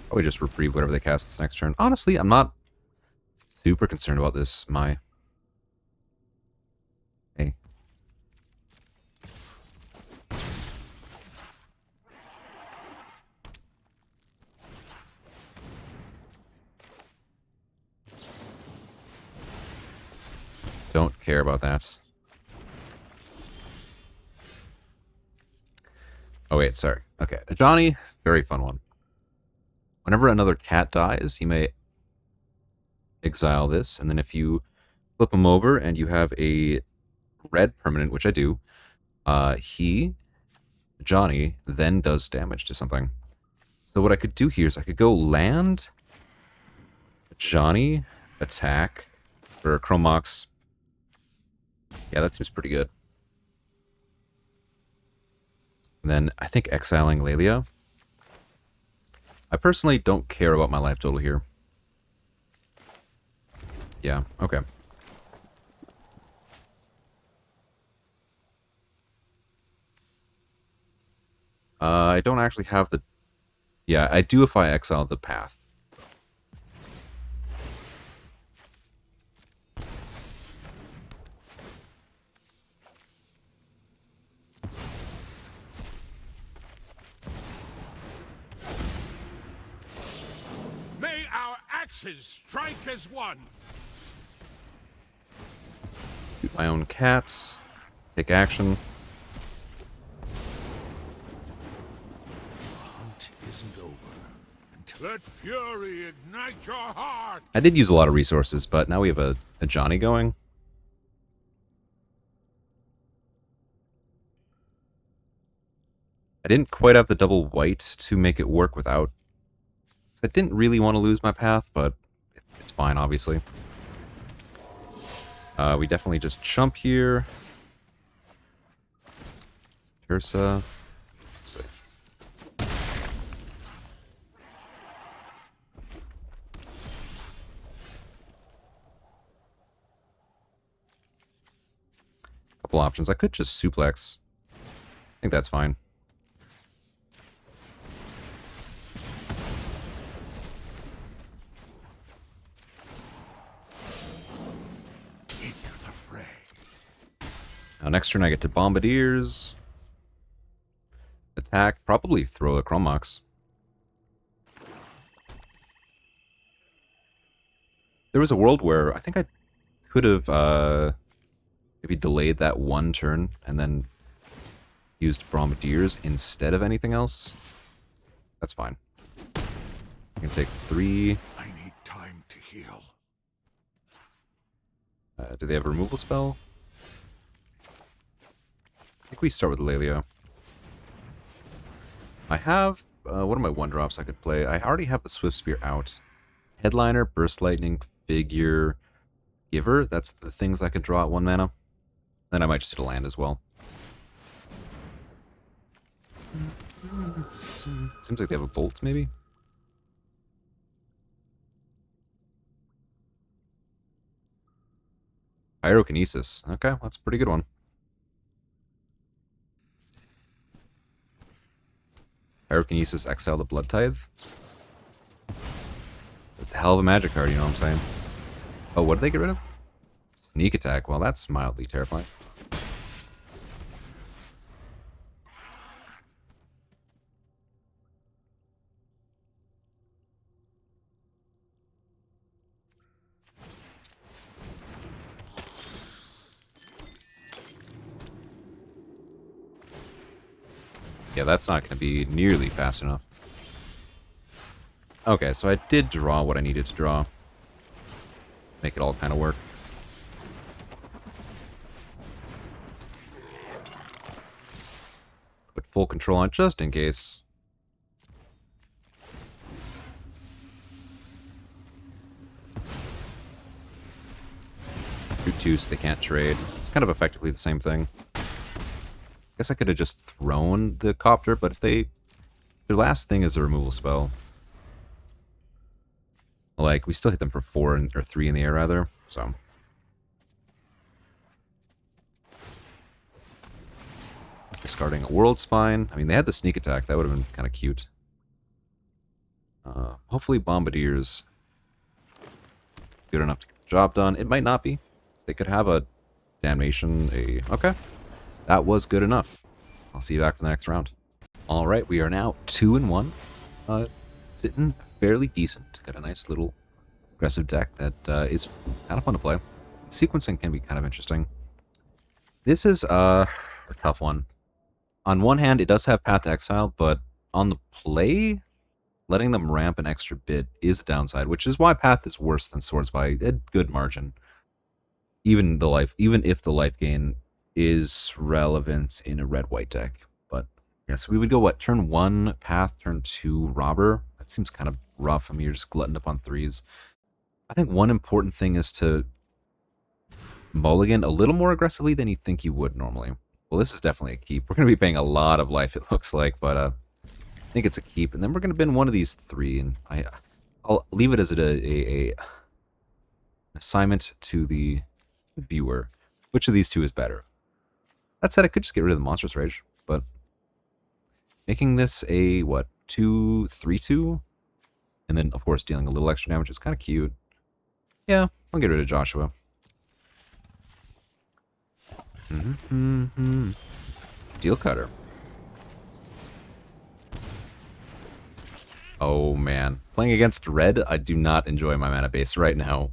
Probably just reprieve whatever they cast this next turn. Honestly, I'm not super concerned about this, Hey. Don't care about that. Oh, wait, sorry. Okay, Johnny, very fun one. Whenever another cat dies, you may exile this, and then if you flip him over and you have a red permanent, which I do, Johnny, then does damage to something. So what I could do here is I could go land, Johnny, attack, for Chromox. Yeah, that seems pretty good. And then I think exiling Lelia. I personally don't care about my life total here. Yeah, okay. I don't actually have the... Yeah, I do if I exile the Path. May our axes strike as one. Shoot my own cats. Take action. The hunt isn't over. Let fury ignite your heart. I did use a lot of resources, but now we have a Johnny going. I didn't quite have the double white to make it work without... I didn't really want to lose my Path, but it's fine, obviously. We definitely just chump here. Ursa. Let's see. Couple options. I could just suplex. I think that's fine. Into the fray. Now next turn I get to Bombardiers. Attack. Probably throw a Chromox. There was a world where I think I could have maybe delayed that one turn and then used Bombardiers instead of anything else. That's fine. I can take 3. I need time to heal. Do they have a removal spell? I think we start with Lelia. I have, what are my 1-drops I could play? I already have the Swift Spear out. Headliner, Burst Lightning, Figure, Giver. That's the things I could draw at 1 mana. Then I might just hit a land as well. Seems like they have a Bolt, maybe? Pyrokinesis. Okay, that's a pretty good one. Pyrokinesis, exile the Blood Tithe. That's a hell of a magic card, you know what I'm saying? Oh, what did they get rid of? Sneak attack. Well, that's mildly terrifying. Yeah, that's not going to be nearly fast enough. Okay, so I did draw what I needed to draw. Make it all kind of work. Put full control on just in case. Two so they can't trade. It's kind of effectively the same thing. Guess I could have just thrown the copter, but if their last thing is a removal spell, like we still hit them for 4 or 3 in the air rather. So discarding a World Spine. I mean, they had the sneak attack. That would have been kind of cute. Hopefully Bombardiers is good enough to get the job done. It might not be. They could have a Damnation. Okay. That was good enough. I'll see you back for the next round. All right, we are now 2-1. Sitting fairly decent. Got a nice little aggressive deck that is kind of fun to play. Sequencing can be kind of interesting. This is a tough one. On one hand, it does have Path to Exile, but on the play, letting them ramp an extra bit is a downside, which is why Path is worse than Swords by a good margin. Even if the life gain is relevant in a red-white deck. But yeah, so we would go, what, turn 1 Path, turn 2 Robber? That seems kind of rough. I mean, you're just gluttoned up on 3s. I think one important thing is to mulligan a little more aggressively than you think you would normally. Well, this is definitely a keep. We're going to be paying a lot of life, it looks like, but I think it's a keep. And then we're going to bin one of these 3, and I'll leave it as an assignment to the viewer. Which of these 2 is better? That said, I could just get rid of the Monstrous Rage, but making this a, what, 2/3/2? And then, of course, dealing a little extra damage is kind of cute. Yeah, I'll get rid of Joshua. Steel Cutter. Oh, man. Playing against red, I do not enjoy my mana base right now.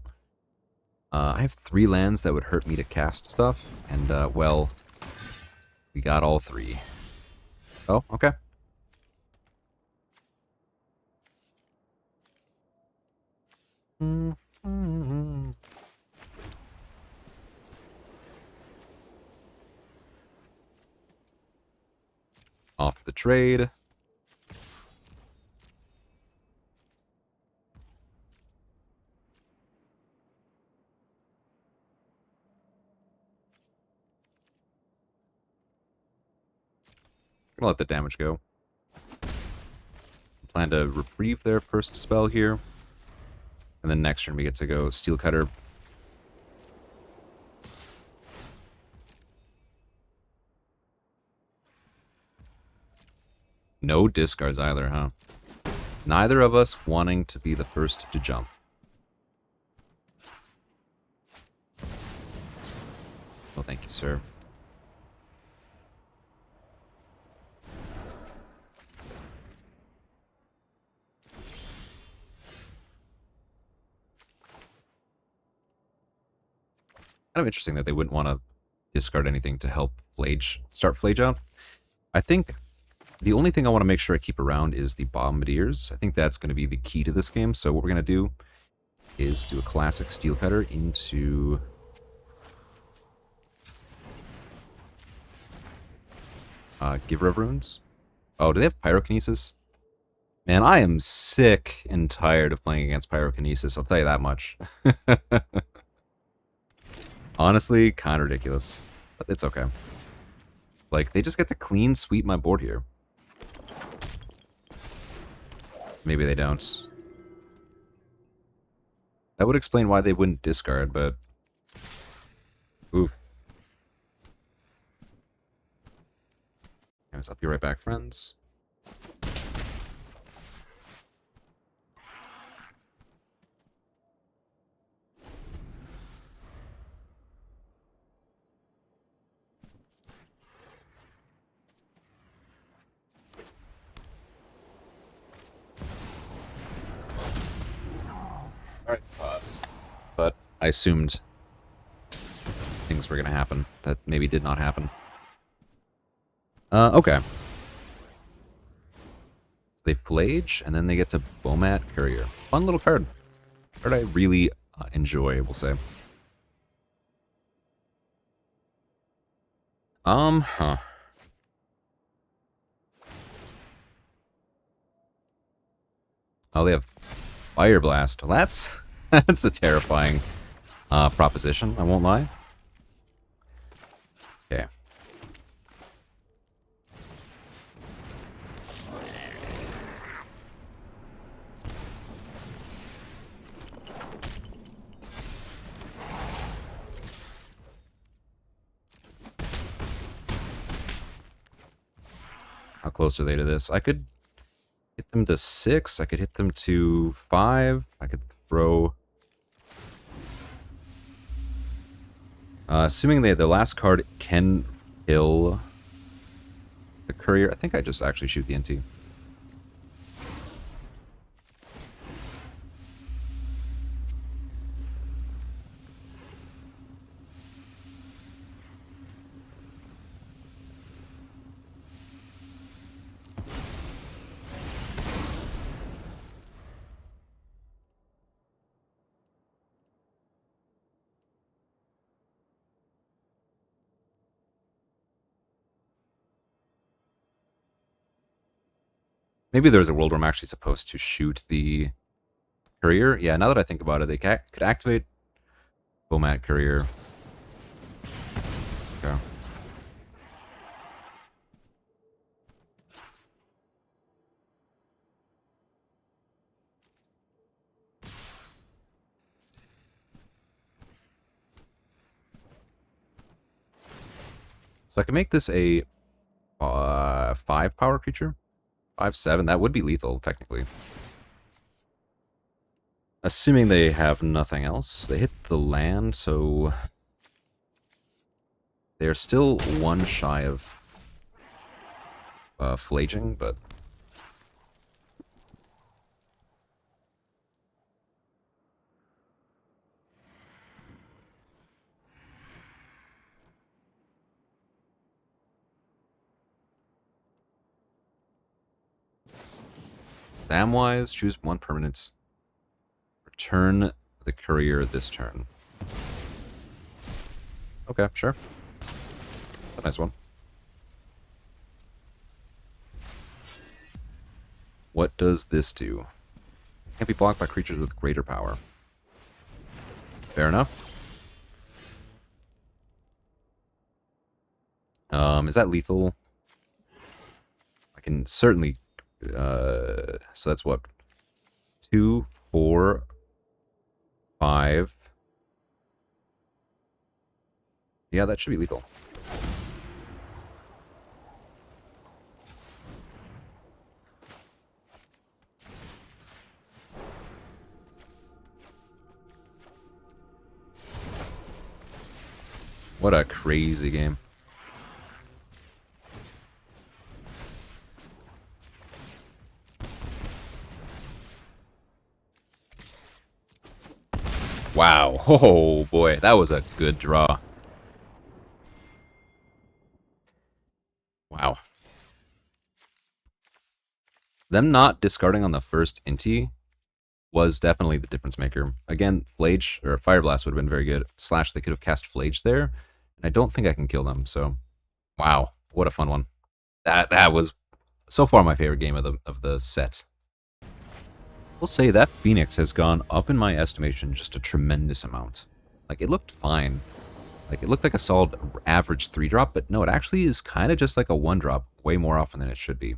I have 3 lands that would hurt me to cast stuff, and, well, we got all 3. Oh, okay. Off the trade. Gonna let the damage go. Plan to reprieve their first spell here. And then next turn we get to go Steel Cutter. No discards either, huh? Neither of us wanting to be the first to jump. Well, thank you, sir. Kind of interesting that they wouldn't want to discard anything to help start Flage out. I think the only thing I want to make sure I keep around is the Bombardiers. I think that's going to be the key to this game. So what we're going to do is do a classic Steel Cutter into... Giver of Runes. Oh, do they have Pyrokinesis? Man, I am sick and tired of playing against Pyrokinesis, I'll tell you that much. Honestly, kind of ridiculous. But it's okay. Like, they just get to clean sweep my board here. Maybe they don't. That would explain why they wouldn't discard, but... Oof. I'll be right back, friends. Alright, pause. But I assumed things were going to happen that maybe did not happen. Okay. So they Flage, and then they get to Bomat Courier. Fun little card. Card I really enjoy, we'll say. Huh. Oh, they have Fire Blast. Well, that's a terrifying proposition, I won't lie. Okay. How close are they to this? I could hit them to 6. I could hit them to 5. I could throw... assuming the last card can kill the Courier, I think I just actually shoot the NT. Maybe there's a world where I'm actually supposed to shoot the Courier. Yeah, now that I think about it, they could activate Bomat Courier. Okay. So I can make this a 5 power creature. 5/7. That would be lethal, technically. Assuming they have nothing else. They hit the land, so... they're still 1 shy of flaging, but... Samwise, choose 1 permanent. Return the Courier this turn. Okay, sure. That's a nice one. What does this do? Can't be blocked by creatures with greater power. Fair enough. Is that lethal? can certainly. So that's what 2, 4, 5. Yeah, that should be lethal. What a crazy game. Wow. Oh boy, that was a good draw. Wow. Them not discarding on the first Inti was definitely the difference maker. Again, Flage or Fire Blast would have been very good. Slash, they could have cast Flage there, and I don't think I can kill them. So, wow, what a fun one. That was so far my favorite game of the set. We'll say that Phoenix has gone up in my estimation just a tremendous amount. Like, it looked fine. Like, it looked like a solid average 3-drop, but no, it actually is kind of just like a 1-drop way more often than it should be.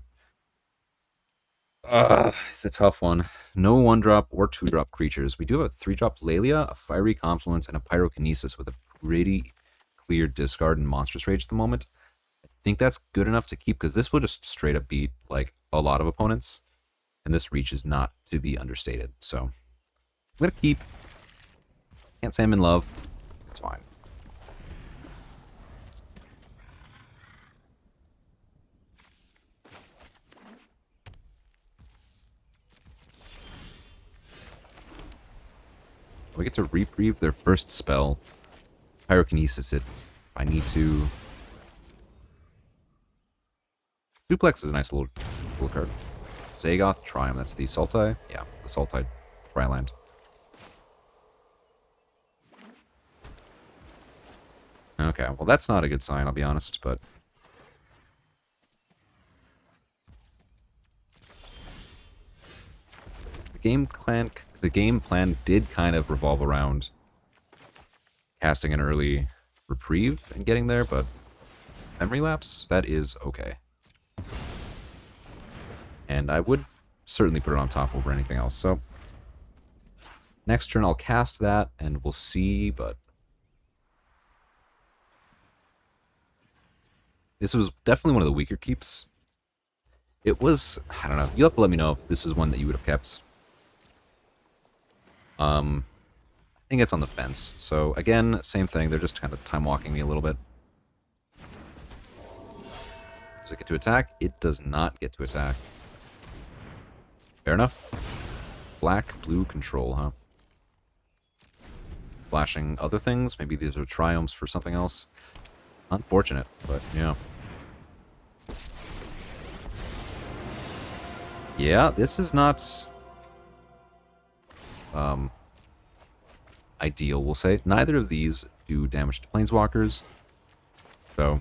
It's a tough one. No 1-drop or 2-drop creatures. We do have a 3-drop Lelia, a Fiery Confluence, and a Pyrokinesis with a pretty clear discard and Monstrous Rage at the moment. I think that's good enough to keep, because this will just straight up beat, like, a lot of opponents. And this reach is not to be understated. So, I'm going to keep. Can't say I'm in love. It's fine. We get to reprieve their first spell. Pyrokinesis it. I need to. Suplex is a nice little card. Zagoth Triumph. That's the Sultai. Yeah, the Sultai Triland. Okay, well that's not a good sign, I'll be honest, but the game plan did kind of revolve around casting an early reprieve and getting there, but memory lapse, that is okay. And I would certainly put it on top over anything else. So next turn I'll cast that and we'll see, but this was definitely one of the weaker keeps. It was, I don't know, you'll have to let me know if this is one that you would have kept. I think it's on the fence. So again, same thing, they're just kind of time walking me a little bit. Does it get to attack? It does not get to attack. Fair enough. Black, blue control, huh? Splashing other things? Maybe these are triumphs for something else. Unfortunate, but yeah. Yeah, this is not ideal, we'll say. Neither of these do damage to planeswalkers. So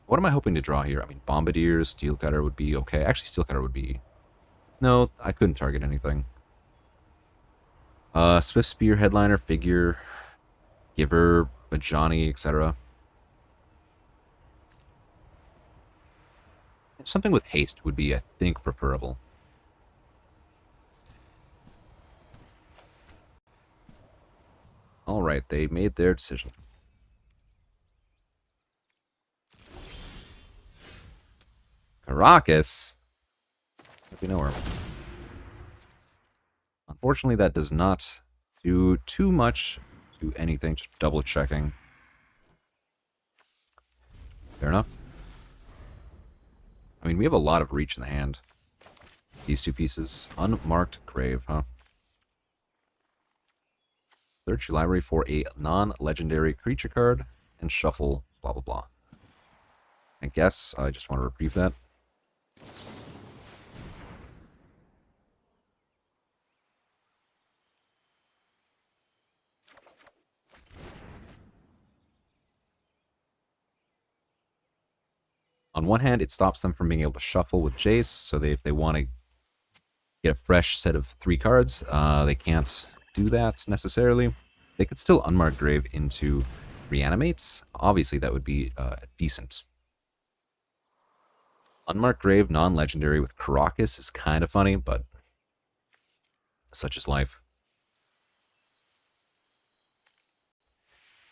what am I hoping to draw here? I mean, Bombardier, Steelcutter would be okay. Actually, Steelcutter would be... No, I couldn't target anything. Swift Spear, Headliner, Figure, Giver, Johnny, etc. Something with haste would be, I think, preferable. Alright, they made their decision. Caracas? We know her. Unfortunately, that does not do too much to anything, just double checking. Fair enough. I mean, we have a lot of reach in the hand. These two pieces. Unmarked Grave, huh? Search your library for a non-legendary creature card and shuffle blah blah blah. I guess I just want to reprieve that. On one hand, it stops them from being able to shuffle with Jace, so if they want to get a fresh set of 3 cards, they can't do that necessarily. They could still unmark grave into reanimates. Obviously, that would be decent. Unmarked grave, non-legendary with Caracas is kind of funny, but such is life.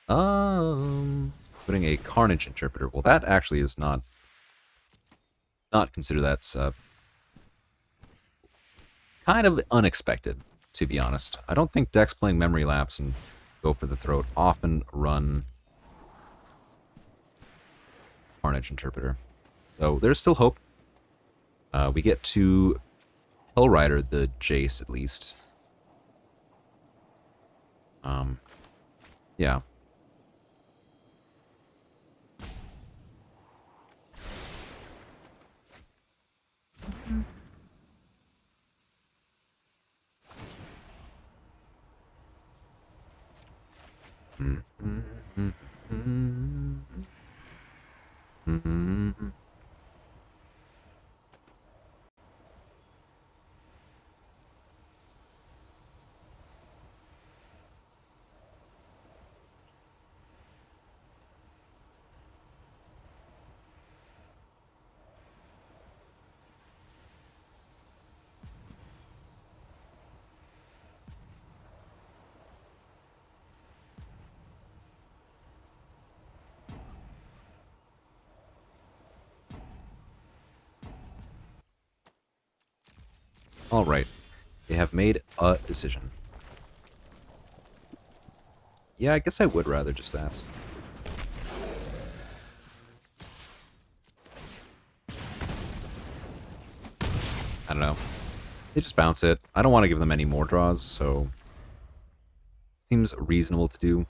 Putting a Carnage Interpreter. Well, that actually is not consider that's kind of unexpected, to be honest. I don't think decks playing Memory Lapse and Go for the Throat often run Carnage Interpreter. So there's still hope. We get to Hellrider the Jace, at least. Yeah. All right. They have made a decision. Yeah, I guess I would rather just that. I don't know. They just bounce it. I don't want to give them any more draws, so seems reasonable to do.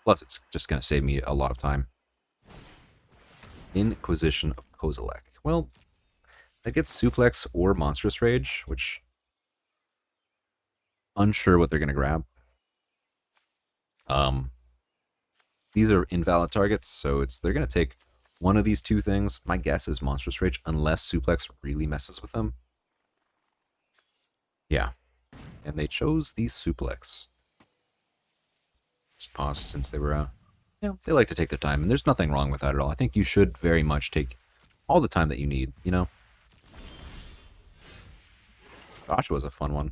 Plus, it's just going to save me a lot of time. Inquisition of Kozilek. Well, that gets Suplex or Monstrous Rage, which... unsure what they're going to grab. These are invalid targets, so they're going to take one of these two things. My guess is Monstrous Rage, unless Suplex really messes with them. Yeah. And they chose the Suplex. Just paused since they were, they like to take their time, and there's nothing wrong with that at all. I think you should very much take all the time that you need, you know? Joshua's a fun one.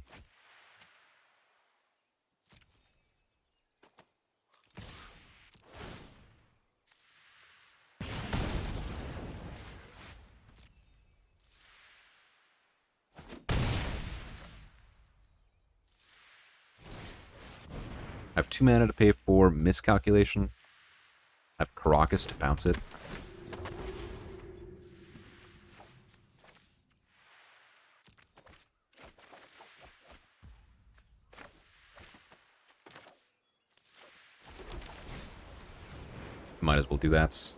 I have 2 mana to pay for Miscalculation. I have Caracas to bounce it. Might as well do that.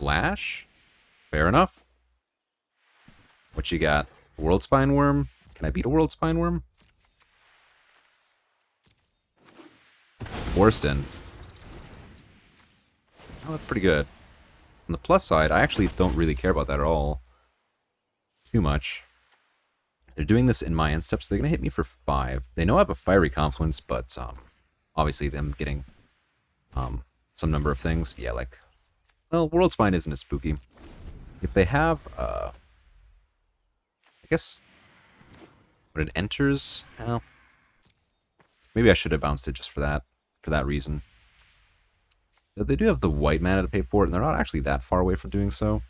Lash? Fair enough. What you got? World Spine Worm? Can I beat a World Spine Worm? Worston. Oh, that's pretty good. On the plus side, I actually don't really care about that at all. Too much. They're doing this in my end steps, so they're going to hit me for 5. They know I have a Fiery Confluence, but obviously them getting some number of things. Yeah, like, well, World Spine isn't as spooky. If they have, I guess, when it enters, well, maybe I should have bounced it just for that reason. They do have the white mana to pay for it, and they're not actually that far away from doing so.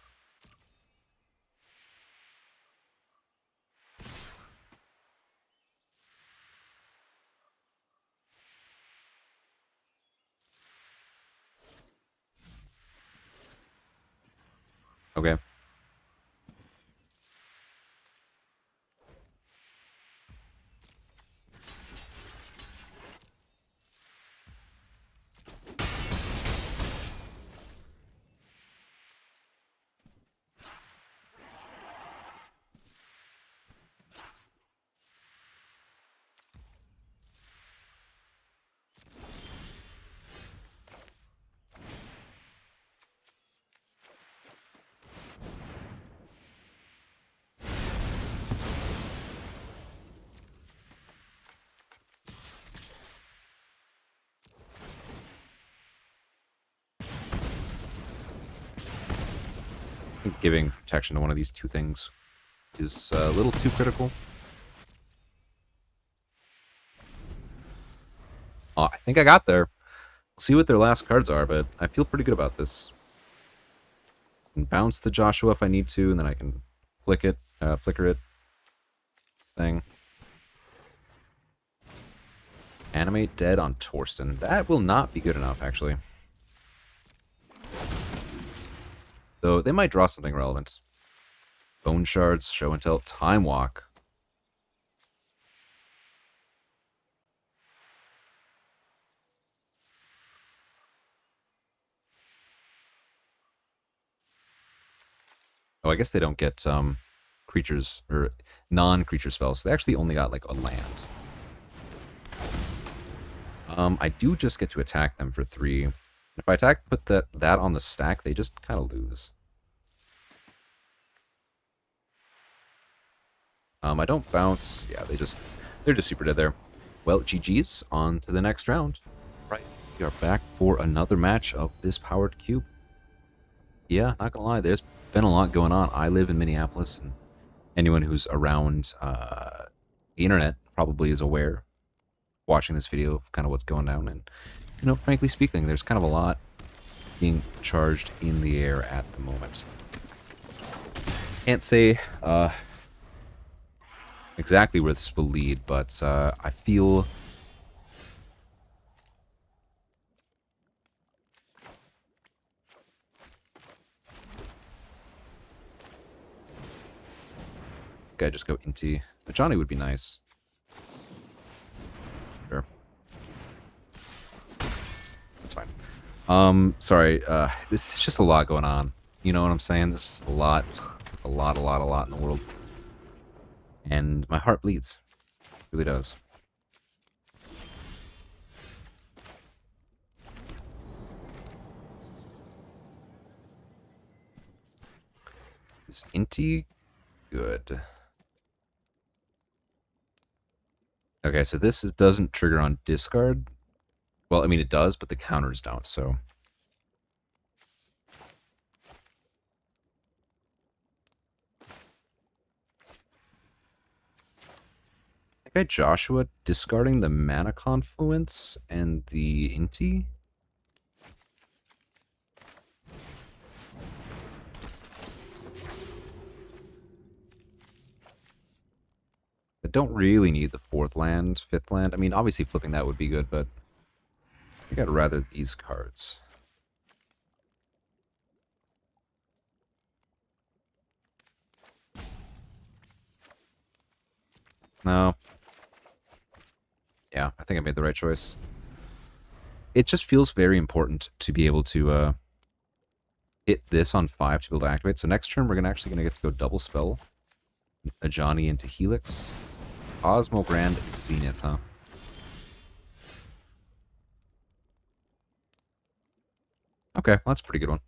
Okay. think giving protection to one of these two things is a little too critical. Oh, I think I got there. We'll see what their last cards are, but I feel pretty good about this. I can bounce the Joshua if I need to, and then I can flicker it. This thing. Animate dead on Torsten. That will not be good enough, actually. Though they might draw something relevant. Bone Shards, Show and Tell, Time Walk. Oh, I guess they don't get creatures or non-creature spells. So they actually only got like a land. I do just get to attack them for 3. If I put that on the stack, they just kind of lose. I don't bounce. Yeah, they're just super dead there. Well, GG's. On to the next round. Right, we are back for another match of this powered cube. Yeah, not gonna lie, there's been a lot going on. I live in Minneapolis, and anyone who's around the internet probably is aware, watching this video, of kind of what's going down. And, you know, frankly speaking, there's kind of a lot being charged in the air at the moment. Can't say exactly where this will lead, but I feel... I just go into... Johnny would be nice. Sure. That's fine. Sorry, this is just a lot going on. You know what I'm saying? This is a lot in the world. And my heart bleeds. It really does. Is Inti good? Okay, so this doesn't trigger on discard. Well, I mean, it does, but the counters don't, so... I think I Joshua discarding the Mana Confluence and the Inti. I don't really need the 4th land, 5th land. I mean, obviously flipping that would be good, but I think I'd rather these cards. No. Yeah, I think I made the right choice. It just feels very important to be able to hit this on 5 to be able to activate. So next turn, we're actually going to get to go double spell a Johnny into Helix. Cosmo Grand Zenith, huh? Okay, well, that's a pretty good one.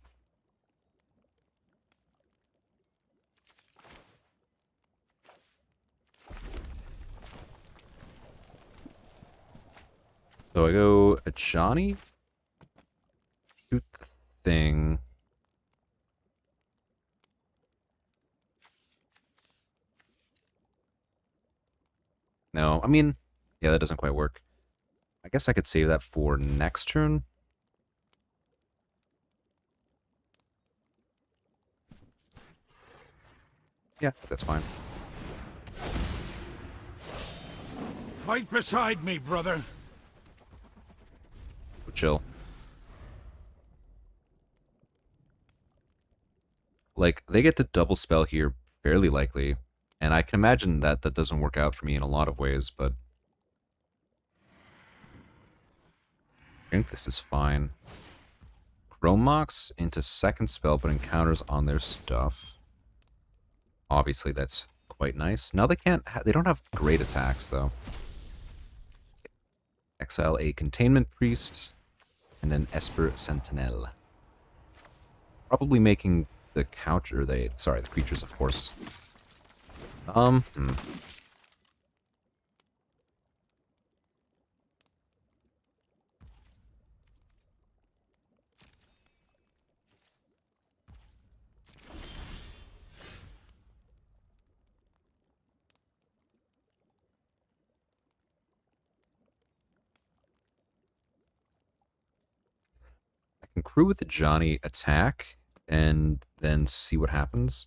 So I go a Johnny, shoot the thing. No, I mean, yeah, that doesn't quite work. I guess I could save that for next turn. Yeah, that's fine. Fight beside me, brother. We'll chill. Like, they get to double spell here, fairly likely. And I can imagine that that doesn't work out for me in a lot of ways, but... I think this is fine. Chrome Mox into second spell, but encounters on their stuff. Obviously, that's quite nice. Now they can't... they don't have great attacks, though. Exile a Containment Priest, and an Esper Sentinel. Probably making the counter... the creatures, of course. can crew with the Johnny, attack, and then see what happens.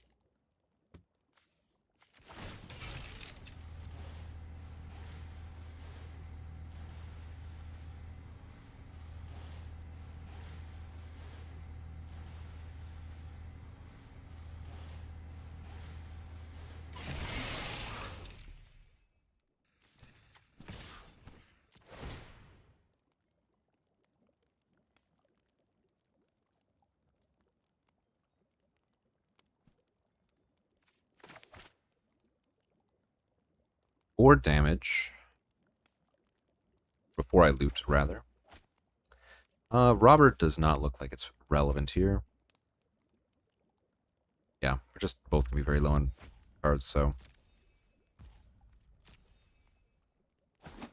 Or damage. Before I loot, rather. Robert does not look like it's relevant here. Yeah, we're just both going to be very low on cards, so...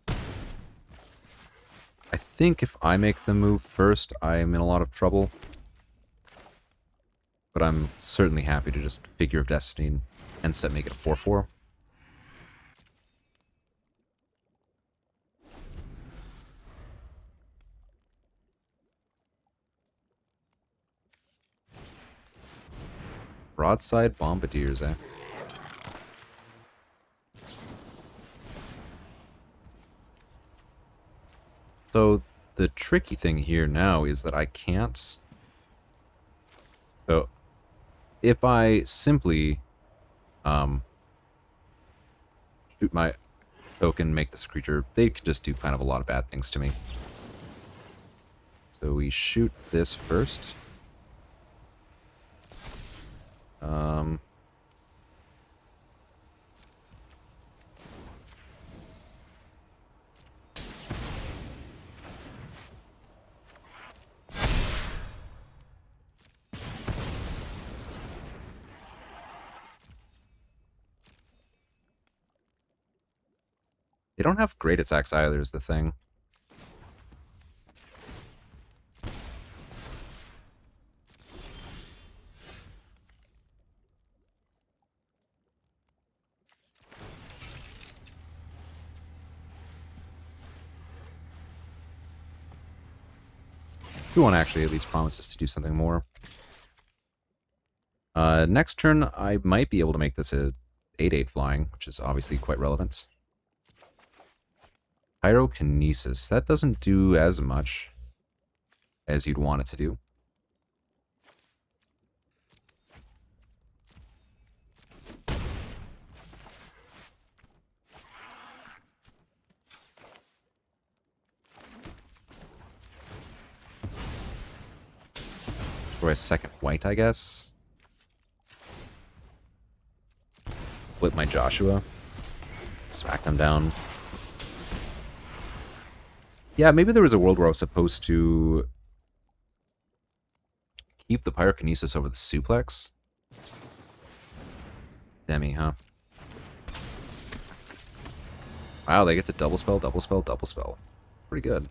I think if I make the move first, I'm in a lot of trouble. But I'm certainly happy to just Figure of Destiny and instead make it a 4/4. Broadside Bombardiers, eh? So the tricky thing here now is that I can't... So if I simply shoot my token, make this creature, they could just do kind of a lot of bad things to me. So we shoot this first. They don't have great attacks either, is the thing. One actually at least promises to do something more. Next turn, I might be able to make this a 8/8 flying, which is obviously quite relevant. Pyrokinesis. That doesn't do as much as you'd want it to do. For a second white, I guess. Flip my Joshua. Smack them down. Yeah, maybe there was a world where I was supposed to keep the Pyrokinesis over the Suplex. Demi, huh? Wow, they get to double spell, double spell, double spell. Pretty good.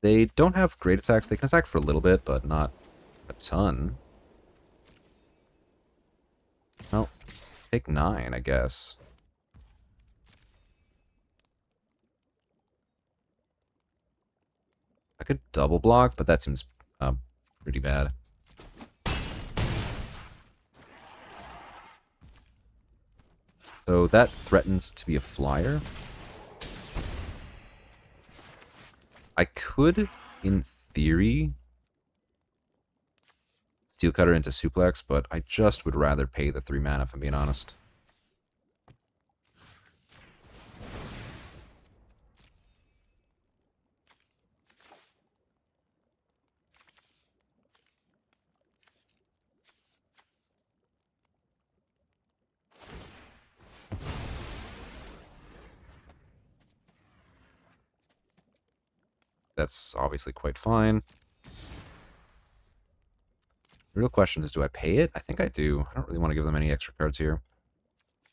They don't have great attacks. They can attack for a little bit, but not a ton. Well, take 9, I guess. I could double block, but that seems pretty bad. So that threatens to be a flyer. I could, in theory, Steel Cutter into Suplex, but I just would rather pay the 3 mana, if I'm being honest. That's obviously quite fine. The real question is, do I pay it? I think I do. I don't really want to give them any extra cards here.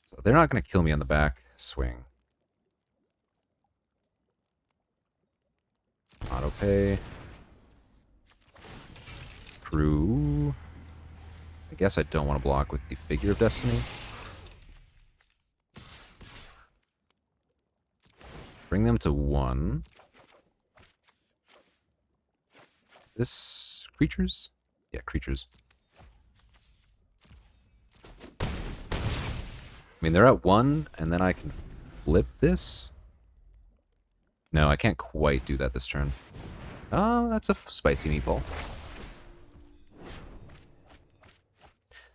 So they're not going to kill me on the back swing. Auto pay. Crew. I guess I don't want to block with the Figure of Destiny. Bring them to 1. this creatures? Yeah, creatures. I mean, they're at 1, and then I can flip this? No, I can't quite do that this turn. Oh, that's a spicy meatball.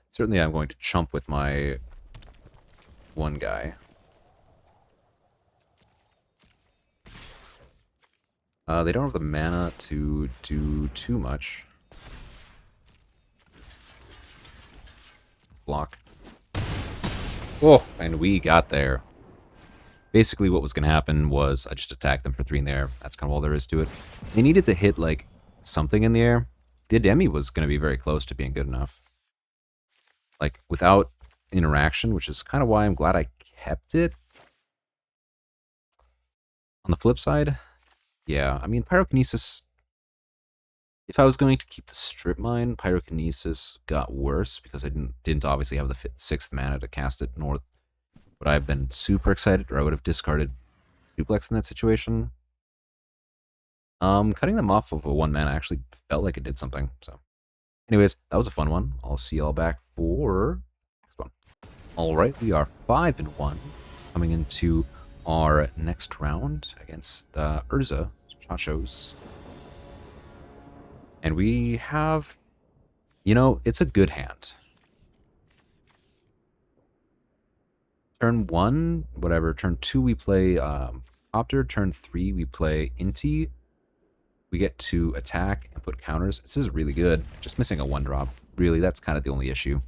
Certainly I'm going to chump with my one guy. They don't have the mana to do too much. Block. Oh, and we got there. Basically what was going to happen was I just attacked them for 3 in the air. That's kind of all there is to it. They needed to hit, like, something in the air. The Ademi was going to be very close to being good enough. Like, without interaction, which is kind of why I'm glad I kept it. On the flip side, yeah, I mean, Pyrokinesis... If I was going to keep the Strip Mine, Pyrokinesis got worse because I didn't obviously have the 6th mana to cast it, nor would I have been super excited, or I would have discarded Suplex in that situation. Cutting them off of a 1 mana actually felt like it did something, so... Anyways, that was a fun one. I'll see y'all back for next one. Alright, we are 5-1, coming into our next round against Urza, Chachos. And we have, you know, it's a good hand. Turn 1, whatever. Turn 2, we play Copter. Turn 3, we play Inti. We get to attack and put counters. This is really good. Just missing a 1-drop. Really, that's kind of the only issue.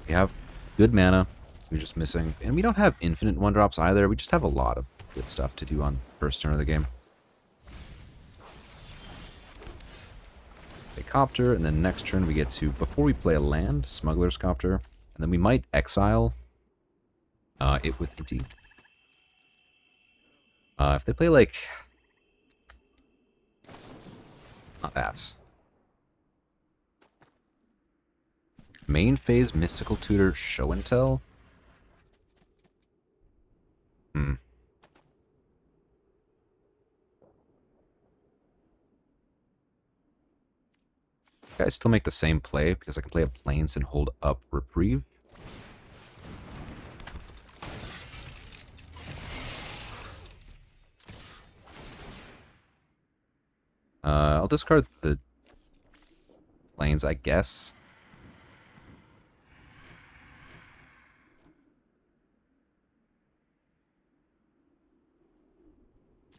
We have good mana. We're just missing. And we don't have infinite 1-drops either. We just have a lot of good stuff to do on the first turn of the game. A Copter, and then next turn we get to, before we play a land, Smuggler's Copter, and then we might exile it with Inti. If they play, like... Not that. Main phase, Mystical Tutor, Show and Tell? I still make the same play because I can play a Plains and hold up Reprieve. I'll discard the Plains, I guess.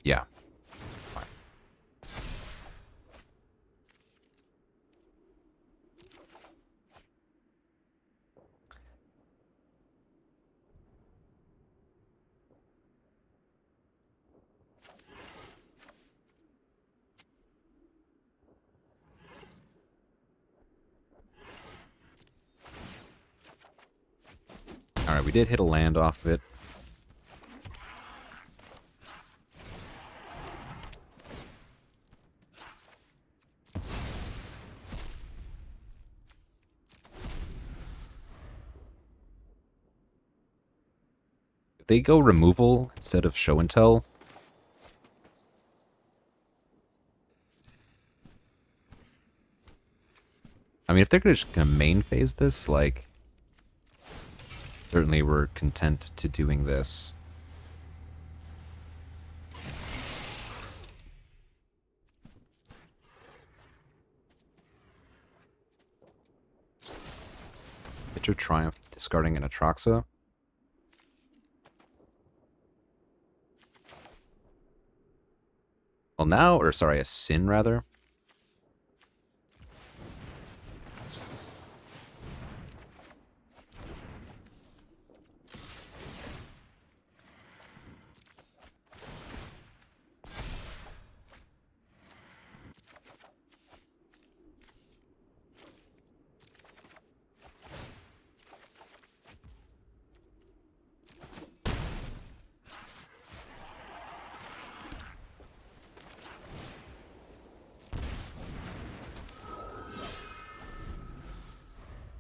Yeah. Fine. Alright, we did hit a land off of it. If they go removal instead of show and tell, I mean, if they're just gonna main phase this, like, certainly we're content to doing this. Bitter Triumph, discarding an Atraxa. Well, now, or sorry, a Sin, rather.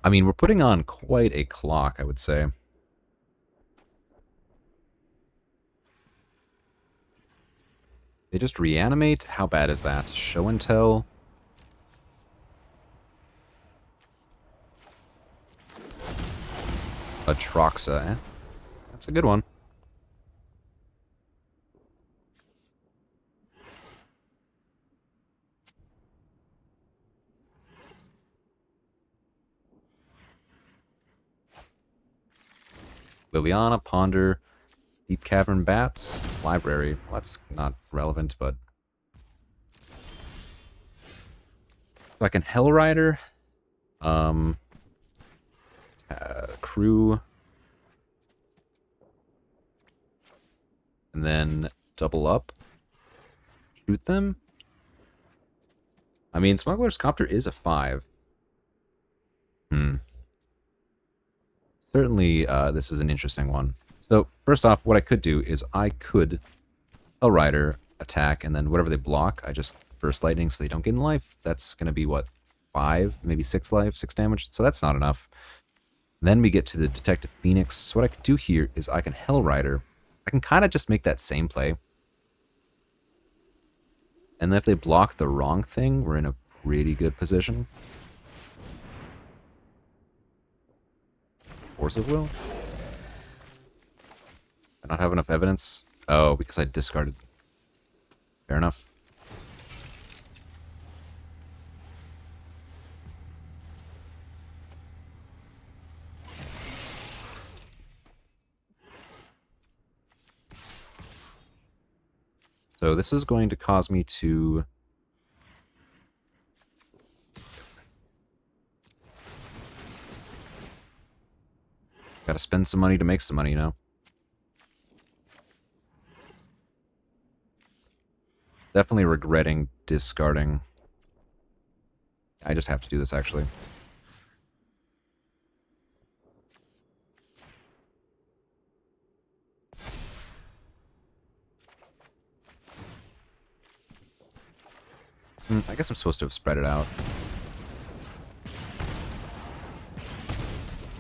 I mean, we're putting on quite a clock, I would say. They just reanimate? How bad is that? Show and tell? Atroxa, eh? That's a good one. Liliana, Ponder, Deep Cavern Bats, Library. Well, that's not relevant, but... So I can Hellrider, Crew, and then double up, shoot them. I mean, Smuggler's Copter is a 5. Certainly, this is an interesting one. So, first off, what I could do is I could Hellrider, attack, and then whatever they block, I just Burst Lightning so they don't gain life. That's going to be, what, 5, maybe 6 life, 6 damage? So that's not enough. Then we get to the Detective Phoenix. So what I could do here is I can Hellrider. I can kind of just make that same play. And then if they block the wrong thing, we're in a pretty good position. Force of Will? I not have enough evidence? Oh, because I discarded. Fair enough. So this is going to cause me to... Gotta spend some money to make some money, you know? Definitely regretting discarding. I just have to do this, actually. I guess I'm supposed to have spread it out.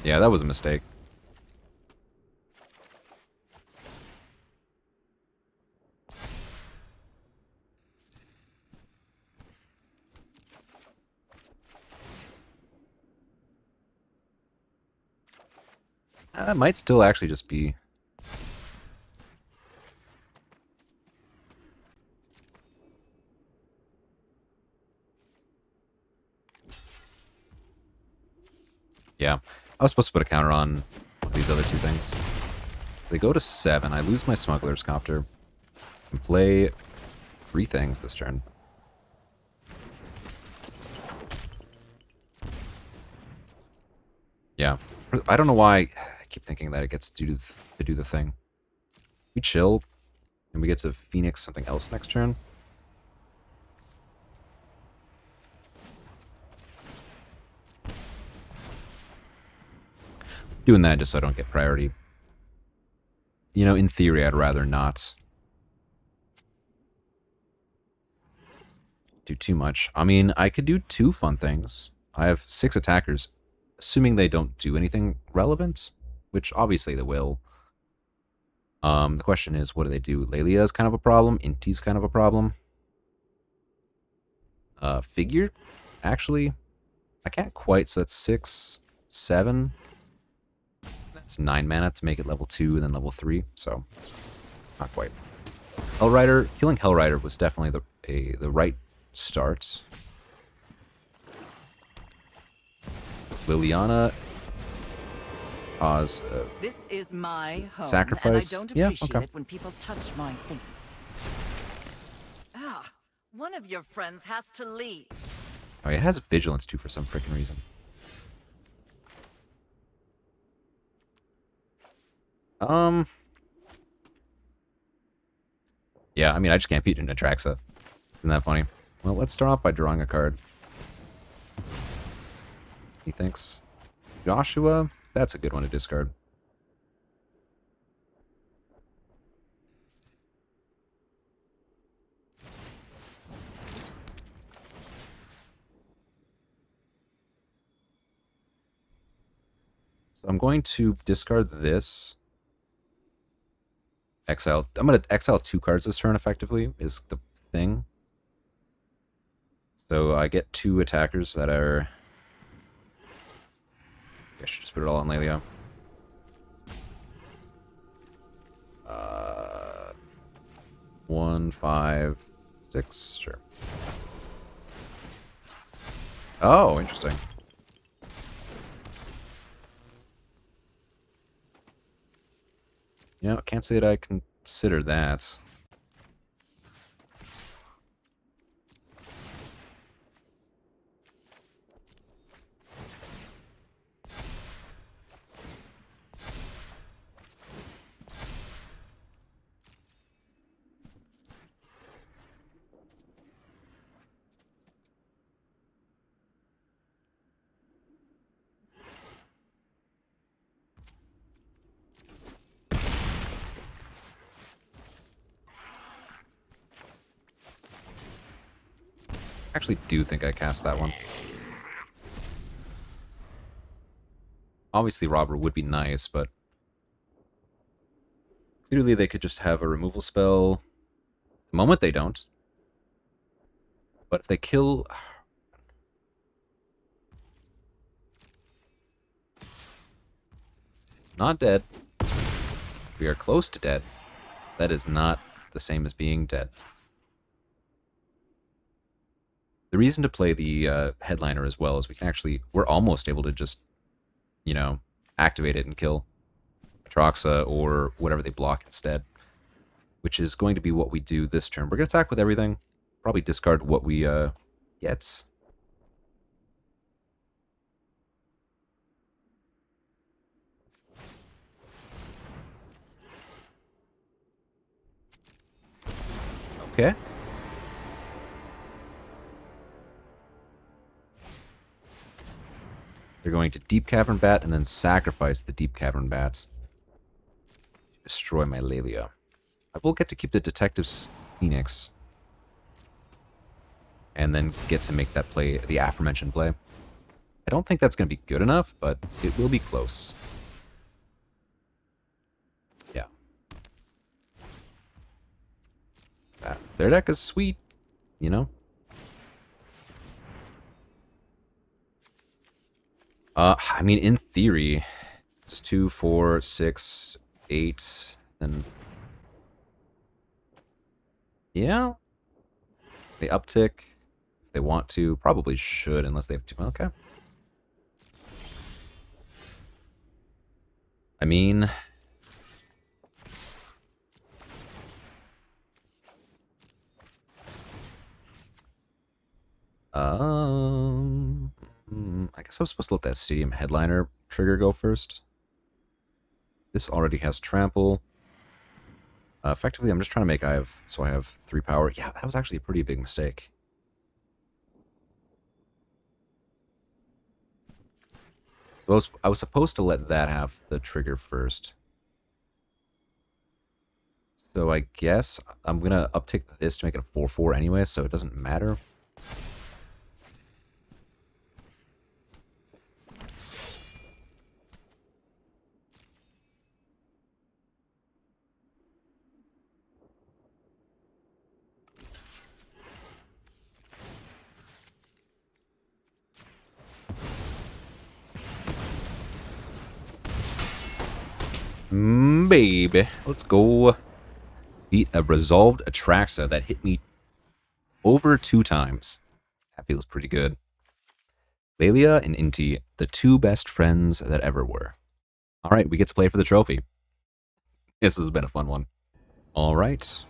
Yeah, that was a mistake. That might still actually just be... Yeah, I was supposed to put a counter on these other two things. They go to 7. I lose my Smuggler's Copter. And play 3 things this turn. Yeah. I don't know why I keep thinking that it gets to do the thing. We chill, and we get to Phoenix something else next turn. Doing that just so I don't get priority. You know, in theory, I'd rather not do too much. I mean, I could do 2 fun things. I have 6 attackers, assuming they don't do anything relevant, which obviously they will. The question is, what do they do? Lelia is kind of a problem. Inti's kind of a problem. Figure? Actually, I can't quite, so that's 6, 7. That's 9 mana to make it level 2 and then level 3, so not quite. Hellrider, killing Hellrider was definitely the right start. Liliana cause this is my home, sacrifice. and I don't appreciate yeah, okay. it when people touch my things. Ah, one of your friends has to leave. Oh, yeah, it has vigilance too for some freaking reason. Yeah, I mean, I just can't beat an Atraxa. Isn't that funny? Well, let's start off by drawing a card. He thinks Joshua, that's a good one to discard. So I'm going to discard this. exile. I'm gonna exile 2 cards this turn. Effectively, is the thing. So I get 2 attackers that are. I should just put it all on Lelia. 1, 5, 6, sure. Oh, interesting. You know, can't say that I consider that. I actually do think I cast that one. Obviously, Robber would be nice, but clearly they could just have a removal spell. The moment they don't. But if they kill... Not dead. We are close to dead. That is not the same as being dead. The reason to play the headliner as well is we can actually... We're almost able to just, you know, activate it and kill Atraxa or whatever they block instead. Which is going to be what we do this turn. We're going to attack with everything. Probably discard what we get. Okay. They're going to Deep Cavern Bat and then sacrifice the Deep Cavern Bats to destroy my Lelia. I will get to keep the Detective's Phoenix and then get to make that play, the aforementioned play. I don't think that's going to be good enough, but it will be close. Yeah. Their deck is sweet, you know? I mean, in theory, this is 2, 4, 6, 8, then... Yeah. They uptick if they want to. Probably should, unless they have to. Okay. I mean... I guess I was supposed to let that Stadium Headliner trigger go first. This already has Trample. Effectively, I'm just trying to make I have 3 power. Yeah, that was actually a pretty big mistake. So I was supposed to let that have the trigger first. So I guess I'm going to uptick this to make it a 4/4 anyway, so it doesn't matter. Baby, let's go. Beat a resolved Atraxa that hit me over 2 times. That feels pretty good. Lelia and Inti, the 2 best friends that ever were. Alright, we get to play for the trophy. This has been a fun one. Alright.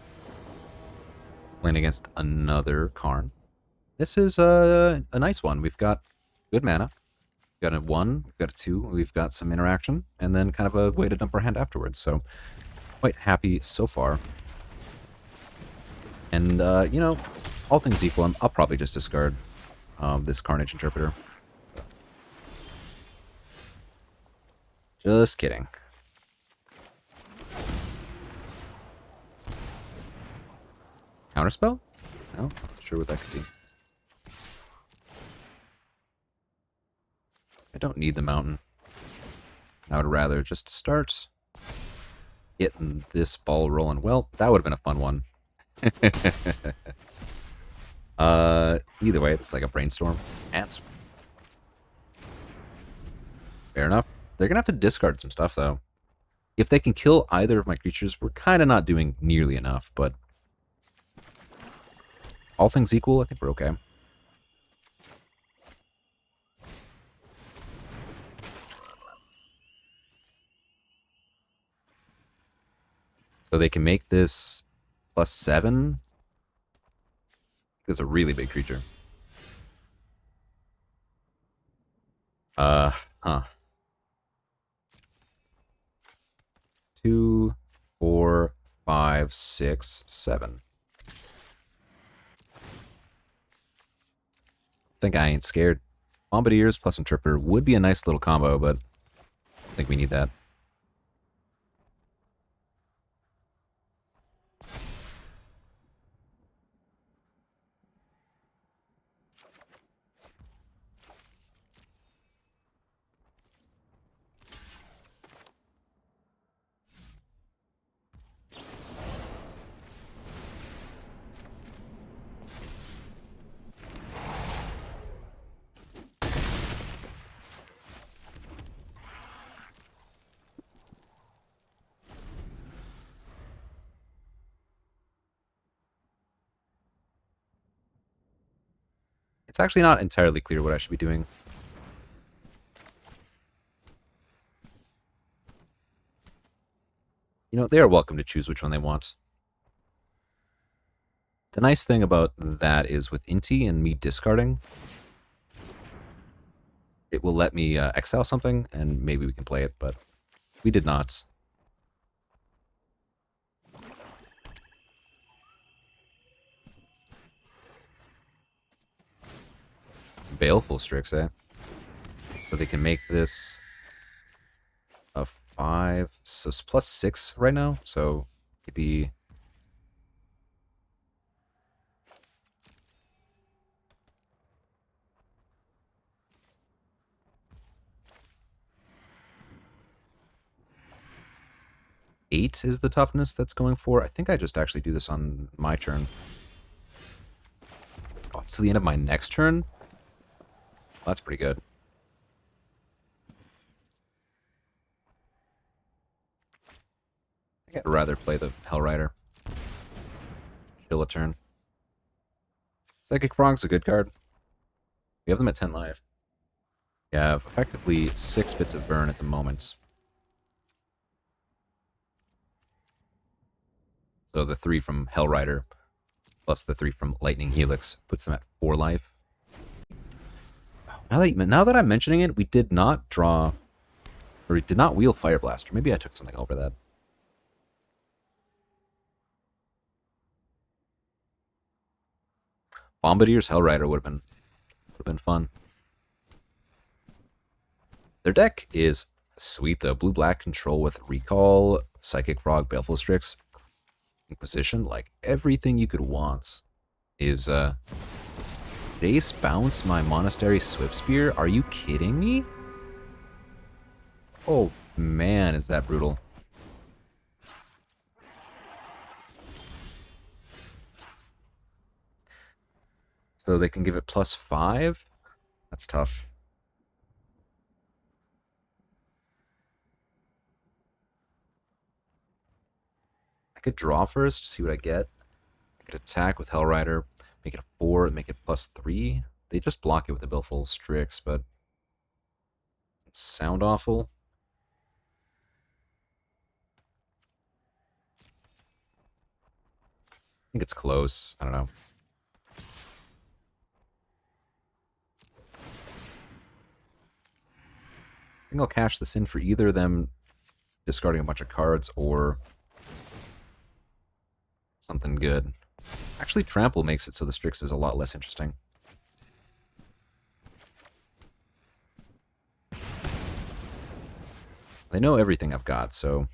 Playing against another Karn. This is a nice one. We've got good mana. We've got a 1, we've got a 2, we've got some interaction, and then kind of a way to dump our hand afterwards. So, quite happy so far. And, you know, all things equal, I'll probably just discard this Carnage Interpreter. Just kidding. Counterspell? No, not sure what that could be. I don't need the mountain. I would rather just start Getting this ball rolling. Well, that would have been a fun one. Either way, it's like a brainstorm. Ants. Fair enough. They're gonna have to discard some stuff though. If they can kill either of my creatures, we're kind of not doing nearly enough, but all things equal, I think we're okay. So they can make this +7. It's a really big creature. Huh. 2, 4, 5, 6, 7. Think I ain't scared. Bombardiers plus Interpreter would be a nice little combo, but I think we need that. It's actually not entirely clear what I should be doing. You know, they are welcome to choose which one they want. The nice thing about that is with Inti and me discarding, it will let me exile something, and maybe we can play it, but we did not. Baleful Strix, eh? So they can make this a 5, so it's +6 right now, so it'd be... Eight is the toughness that's going for. I think I just actually do this on my turn. Oh, it's to the end of my next turn? Well, that's pretty good. I think I'd rather play the Hellrider. Chill a turn. Psychic Frog's a good card. We have them at 10 life. We have effectively 6 bits of burn at the moment. So the 3 from Hellrider plus the 3 from Lightning Helix puts them at 4 life. Now that I'm mentioning it, we did not draw, or we did not wheel Fire Blaster. Maybe I took something over that. Bombardier's Hellrider would have been fun. Their deck is sweet though. Blue-black control with Recall, Psychic Frog, Baleful Strix, Inquisition. Like everything you could want is Jace bounce my Monastery Swift Spear. Are you kidding me? Oh man, is that brutal. So they can give it +5? That's tough. I could draw first, see what I get. I could attack with Hellrider, make it a 4, and make it +3. They just block it with the Baleful Strix, but it sound awful. I think it's close. I don't know. I think I'll cash this in for either of them discarding a bunch of cards or something good. Actually, Trample makes it so the Strix is a lot less interesting. They know everything I've got, so...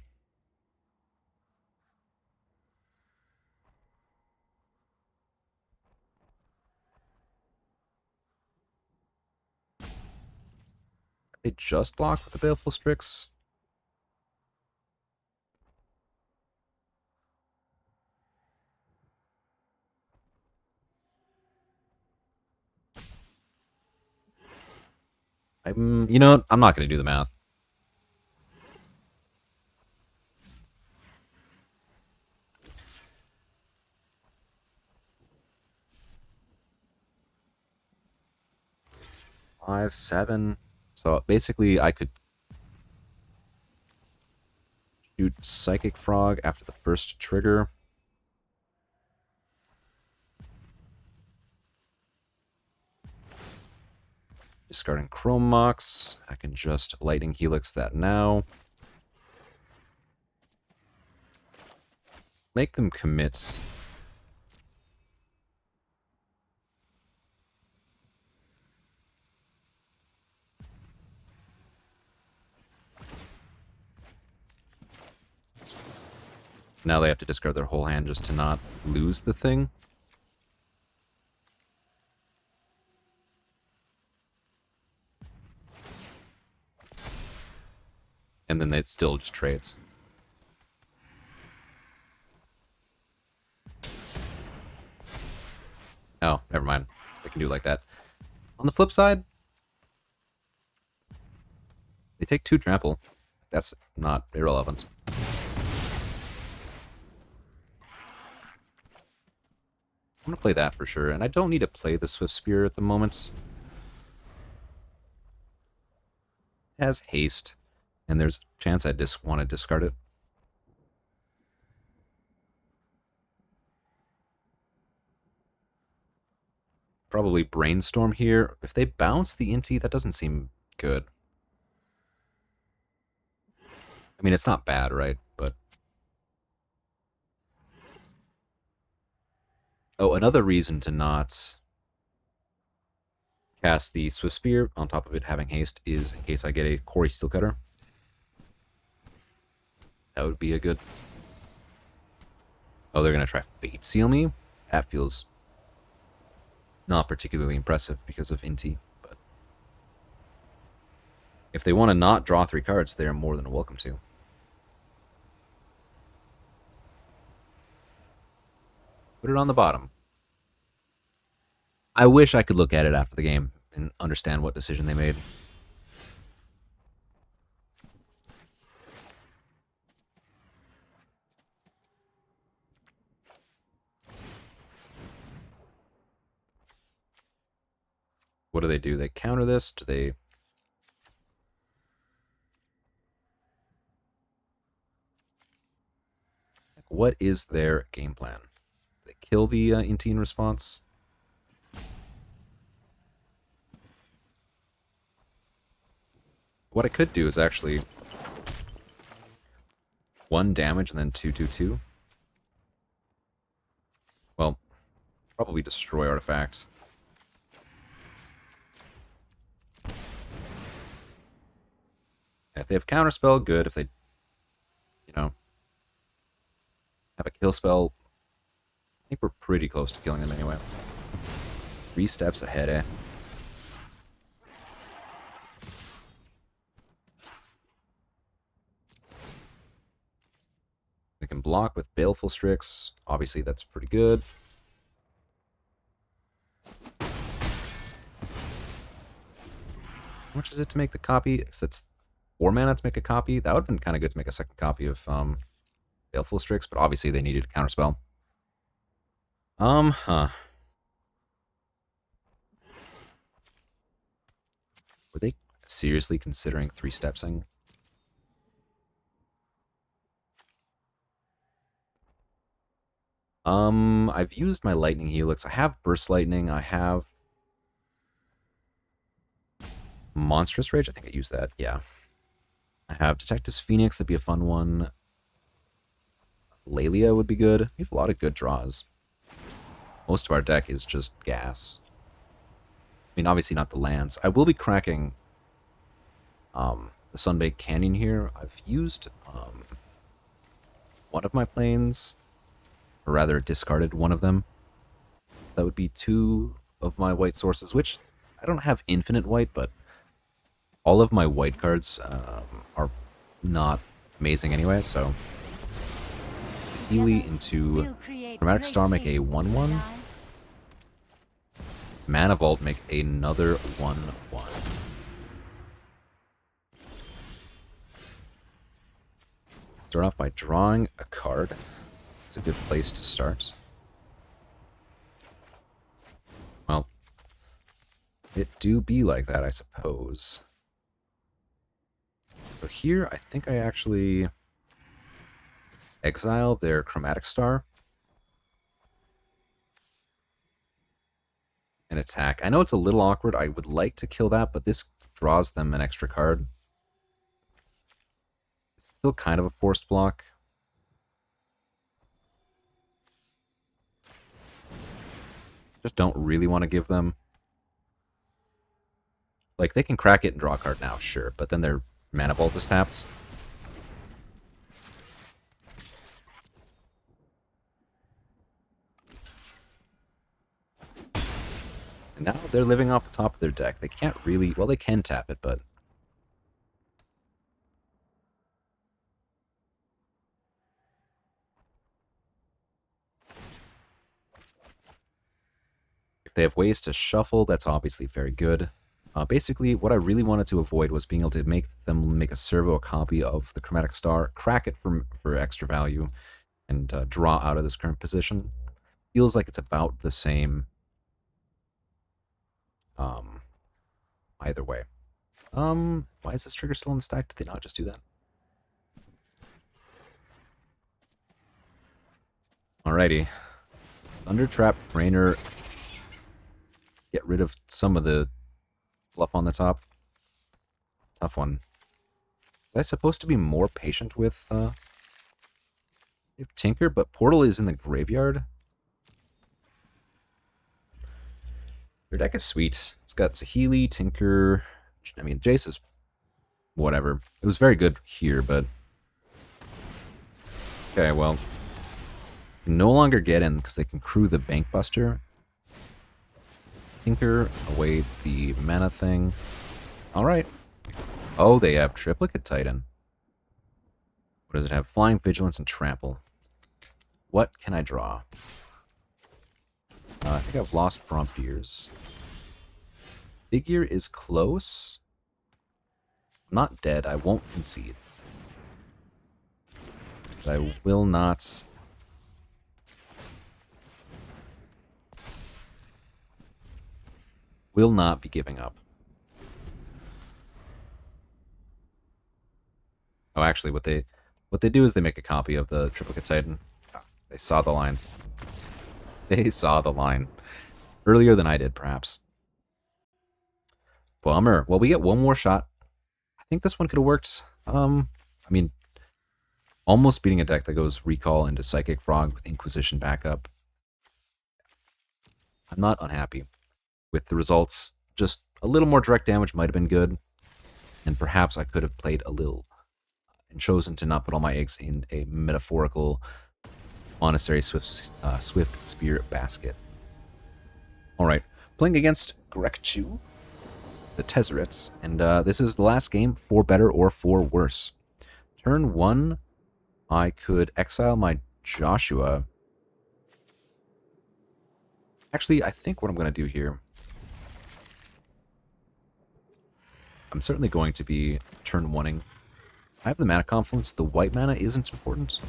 They just block with the Baleful Strix. You know what? I'm not going to do the math. Five, 7. So basically, I could shoot Psychic Frog after the first trigger. Discarding Chrome Mox. I can just Lightning Helix that now. Make them commit. Now they have to discard their whole hand just to not lose the thing. And then it still just trades. Oh, never mind. They can do it like that. On the flip side, they take 2 trample. That's not irrelevant. I'm going to play that for sure, and I don't need to play the Swift Spear at the moment. It has haste, and there's a chance I just want to discard it. Probably Brainstorm here. If they bounce the Inti, that doesn't seem good. I mean, it's not bad, right? But oh, another reason to not cast the Swift Spear on top of it having haste is in case I get a Quarry Steelcutter. That would be a good... Oh, they're going to try Fate Seal me? That feels not particularly impressive because of Inti, but if they want to not draw 3 cards, they are more than welcome to. Put it on the bottom. I wish I could look at it after the game and understand what decision they made. What do? They counter this? Do they... What is their game plan? They kill the Inti in response? What I could do is actually 1 damage and then 2/2/2. Well, probably destroy artifacts. If they have counterspell, good. If they, you know, have a kill spell, I think we're pretty close to killing them anyway. 3 steps ahead, eh? They can block with Baleful Strix. Obviously, that's pretty good. How much is it to make the copy? So it's 4 mana to make a copy. That would have been kind of good to make a second copy of Baleful Strix, but obviously they needed a counterspell. Were they seriously considering 3-stepsing? I've used my Lightning Helix. I have Burst Lightning. I have Monstrous Rage. I think I used that. Yeah. I have Detective's Phoenix. That'd be a fun one. Lalia would be good. We have a lot of good draws. Most of our deck is just gas. I mean, obviously not the lands. I will be cracking the Sunbaked Canyon here. I've used one of my planes, or rather discarded one of them. That would be 2 of my white sources, which I don't have infinite white, but all of my white cards are not amazing anyway, so Healy into Chromatic Star make a 1/1. Mana Vault make another 1/1. Start off by drawing a card. It's a good place to start. Well, it do be like that, I suppose. So here, I think I actually exile their Chromatic Star and attack. I know it's a little awkward. I would like to kill that, but this draws them an extra card. It's still kind of a forced block. Just don't really want to give them... Like, they can crack it and draw a card now, sure, but then their mana vault is tapped. And now they're living off the top of their deck. They can't really... Well, they can tap it, but... If they have ways to shuffle, that's obviously very good. Basically, what I really wanted to avoid was being able to make them make a servo a copy of the Chromatic Star, crack it for extra value, and draw out of this current position. Feels like it's about the same either way. Why is this trigger still in the stack? Did they not just do that? Alrighty. Thundertrap, Frainer. Get rid of some of the fluff on the top. Tough one. Was I supposed to be more patient with Tinker? But Portal is in the graveyard. Your deck is sweet. It's got Saheeli, Tinker. I mean, Jace is whatever. It was very good here, but... Okay, well... No longer get in because they can crew the Bankbuster. Tinker, away the mana thing. Alright. Oh, they have Triplicate Titan. What does it have? Flying, Vigilance, and Trample. What can I draw? I think I've lost Brompiers. Figure is close. I'm not dead. I won't concede. But I will not... Will not be giving up. Oh, actually, what they do is they make a copy of the Triplicate Titan. Oh, they saw the line. They saw the line. Earlier than I did, perhaps. Bummer. Well, we get one more shot. I think this one could have worked. I mean, almost beating a deck that goes Recall into Psychic Frog with Inquisition backup. I'm not unhappy with the results. Just a little more direct damage might have been good. And perhaps I could have played a little and chosen to not put all my eggs in a metaphorical Monastery Swift Spear basket. Alright, playing against Grekchu, the Tezzerets, and this is the last game, for better or for worse. Turn 1, I could exile my Joshua. Actually, I think what I'm going to do here, I'm certainly going to be turn 1ing. I have the mana confluence. The white mana isn't important.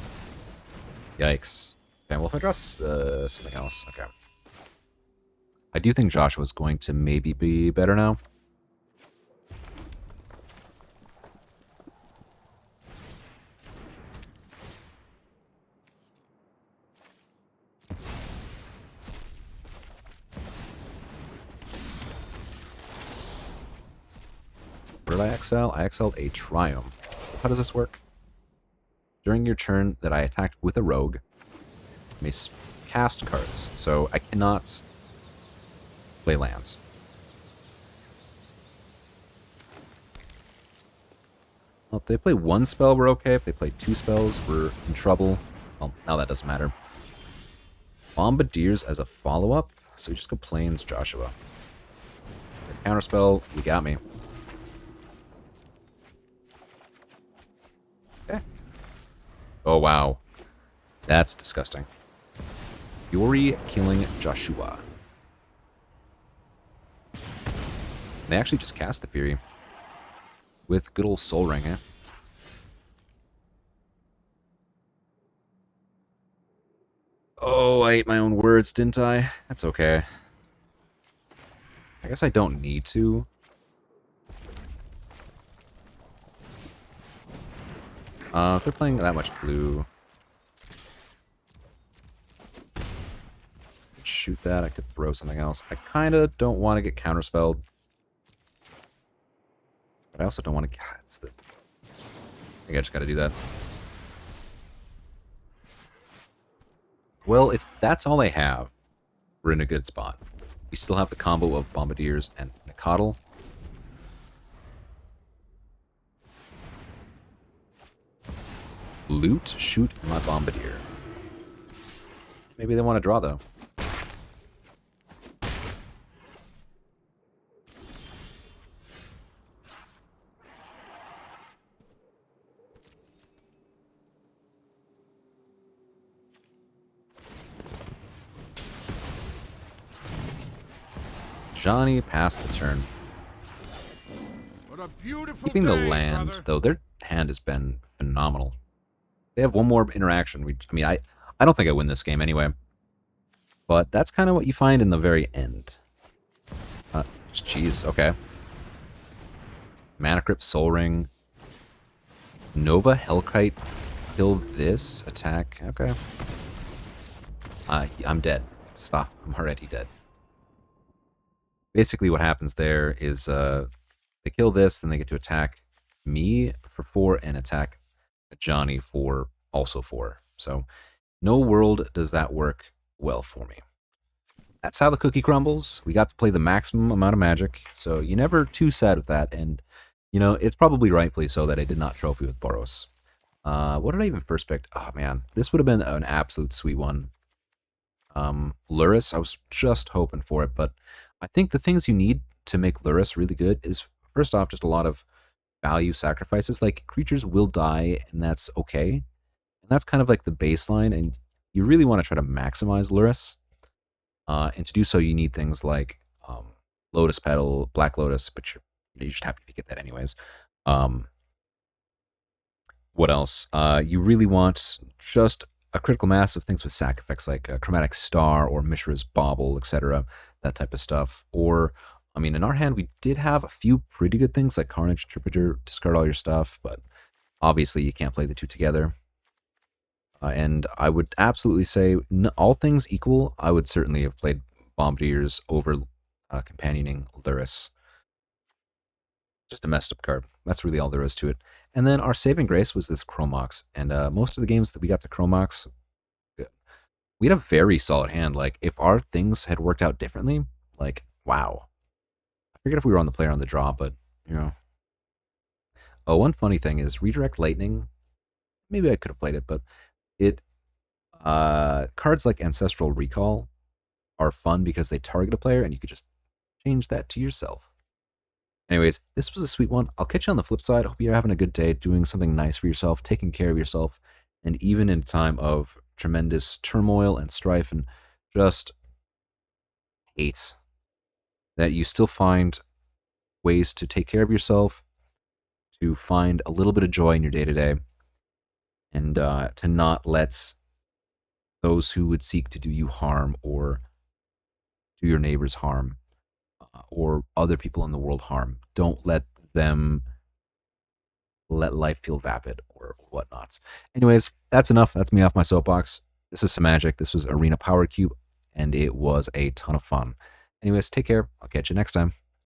Yikes. Okay, well, if I draw something else, okay. I do think Joshua's going to maybe be better now. What did I exile? I exiled a Triumph. How does this work? During your turn that I attacked with a rogue, I may cast cards, so I cannot play lands. Well, if they play one spell, we're okay. If they play 2 spells, we're in trouble. Well, now that doesn't matter. Bombardiers as a follow-up, so we just go Plains Joshua. Counterspell, you got me. Okay. Oh, wow. That's disgusting. Yori killing Joshua. They actually just cast the Fury. With good old Soul Ring, eh? Oh, I ate my own words, didn't I? That's okay. I guess I don't need to. If they're playing that much blue, shoot that. I could throw something else. I kind of don't want to get counterspelled. But I also don't want to... God, it's the... I think I just got to do that. Well, if that's all they have, we're in a good spot. We still have the combo of Bombardiers and Nicodle. Loot, shoot my Bombardier. Maybe they want to draw, though. Johnny passed the turn. What a beautiful Keeping the day, land, brother. though, their hand has been phenomenal. They have one more interaction. I mean, I don't think I win this game anyway. But that's kind of what you find in the very end. Jeez, okay. Mana Crypt, Soul Ring. Nova, Hellkite. Kill this. Attack. Okay. I'm dead. Stop. I'm already dead. Basically what happens there is they kill this, and they get to attack me for 4 and attack Johnny for also 4. So no world does that work well for me. That's how the cookie crumbles. We got to play the maximum amount of Magic, so you're never too sad with that. And, you know, it's probably rightfully so that I did not trophy with Boros. What did I even first pick? Oh, man. This would have been an absolute sweet one. Lurrus, I was just hoping for it, but I think the things you need to make Lurrus really good is, first off, just a lot of value sacrifices. Like, creatures will die, and that's okay. And that's kind of like the baseline, and you really want to try to maximize Lurrus. And to do so, you need things like Lotus Petal, Black Lotus, but you're just happy if you get that anyways. What else? You really want just a critical mass of things with sac effects like Chromatic Star or Mishra's Bauble, etc., that type of stuff. Or, I mean, in our hand, we did have a few pretty good things like Carnage Interpreter, discard all your stuff, but obviously you can't play the two together. And I would absolutely say, all things equal, I would certainly have played Bombardiers over companioning Lurrus. Just a messed up card. That's really all there is to it. And then our saving grace was this Chromox. And most of the games that we got to Chromox, we had a very solid hand. Like, if our things had worked out differently, like, wow. I forget if we were on the player on the draw, but, you know. Oh, one funny thing is Redirect Lightning. Maybe I could have played it, but cards like Ancestral Recall are fun because they target a player, and you could just change that to yourself. Anyways, this was a sweet one. I'll catch you on the flip side. Hope you're having a good day, doing something nice for yourself, taking care of yourself, and even in a time of tremendous turmoil and strife and just hate, that you still find ways to take care of yourself, to find a little bit of joy in your day-to-day, and to not let those who would seek to do you harm or do your neighbors harm or other people in the world harm. Don't let them let life feel vapid or whatnot. Anyways, that's enough. That's me off my soapbox. This is some magic. This was Arena Power Cube, and it was a ton of fun. Anyways, take care. I'll catch you next time.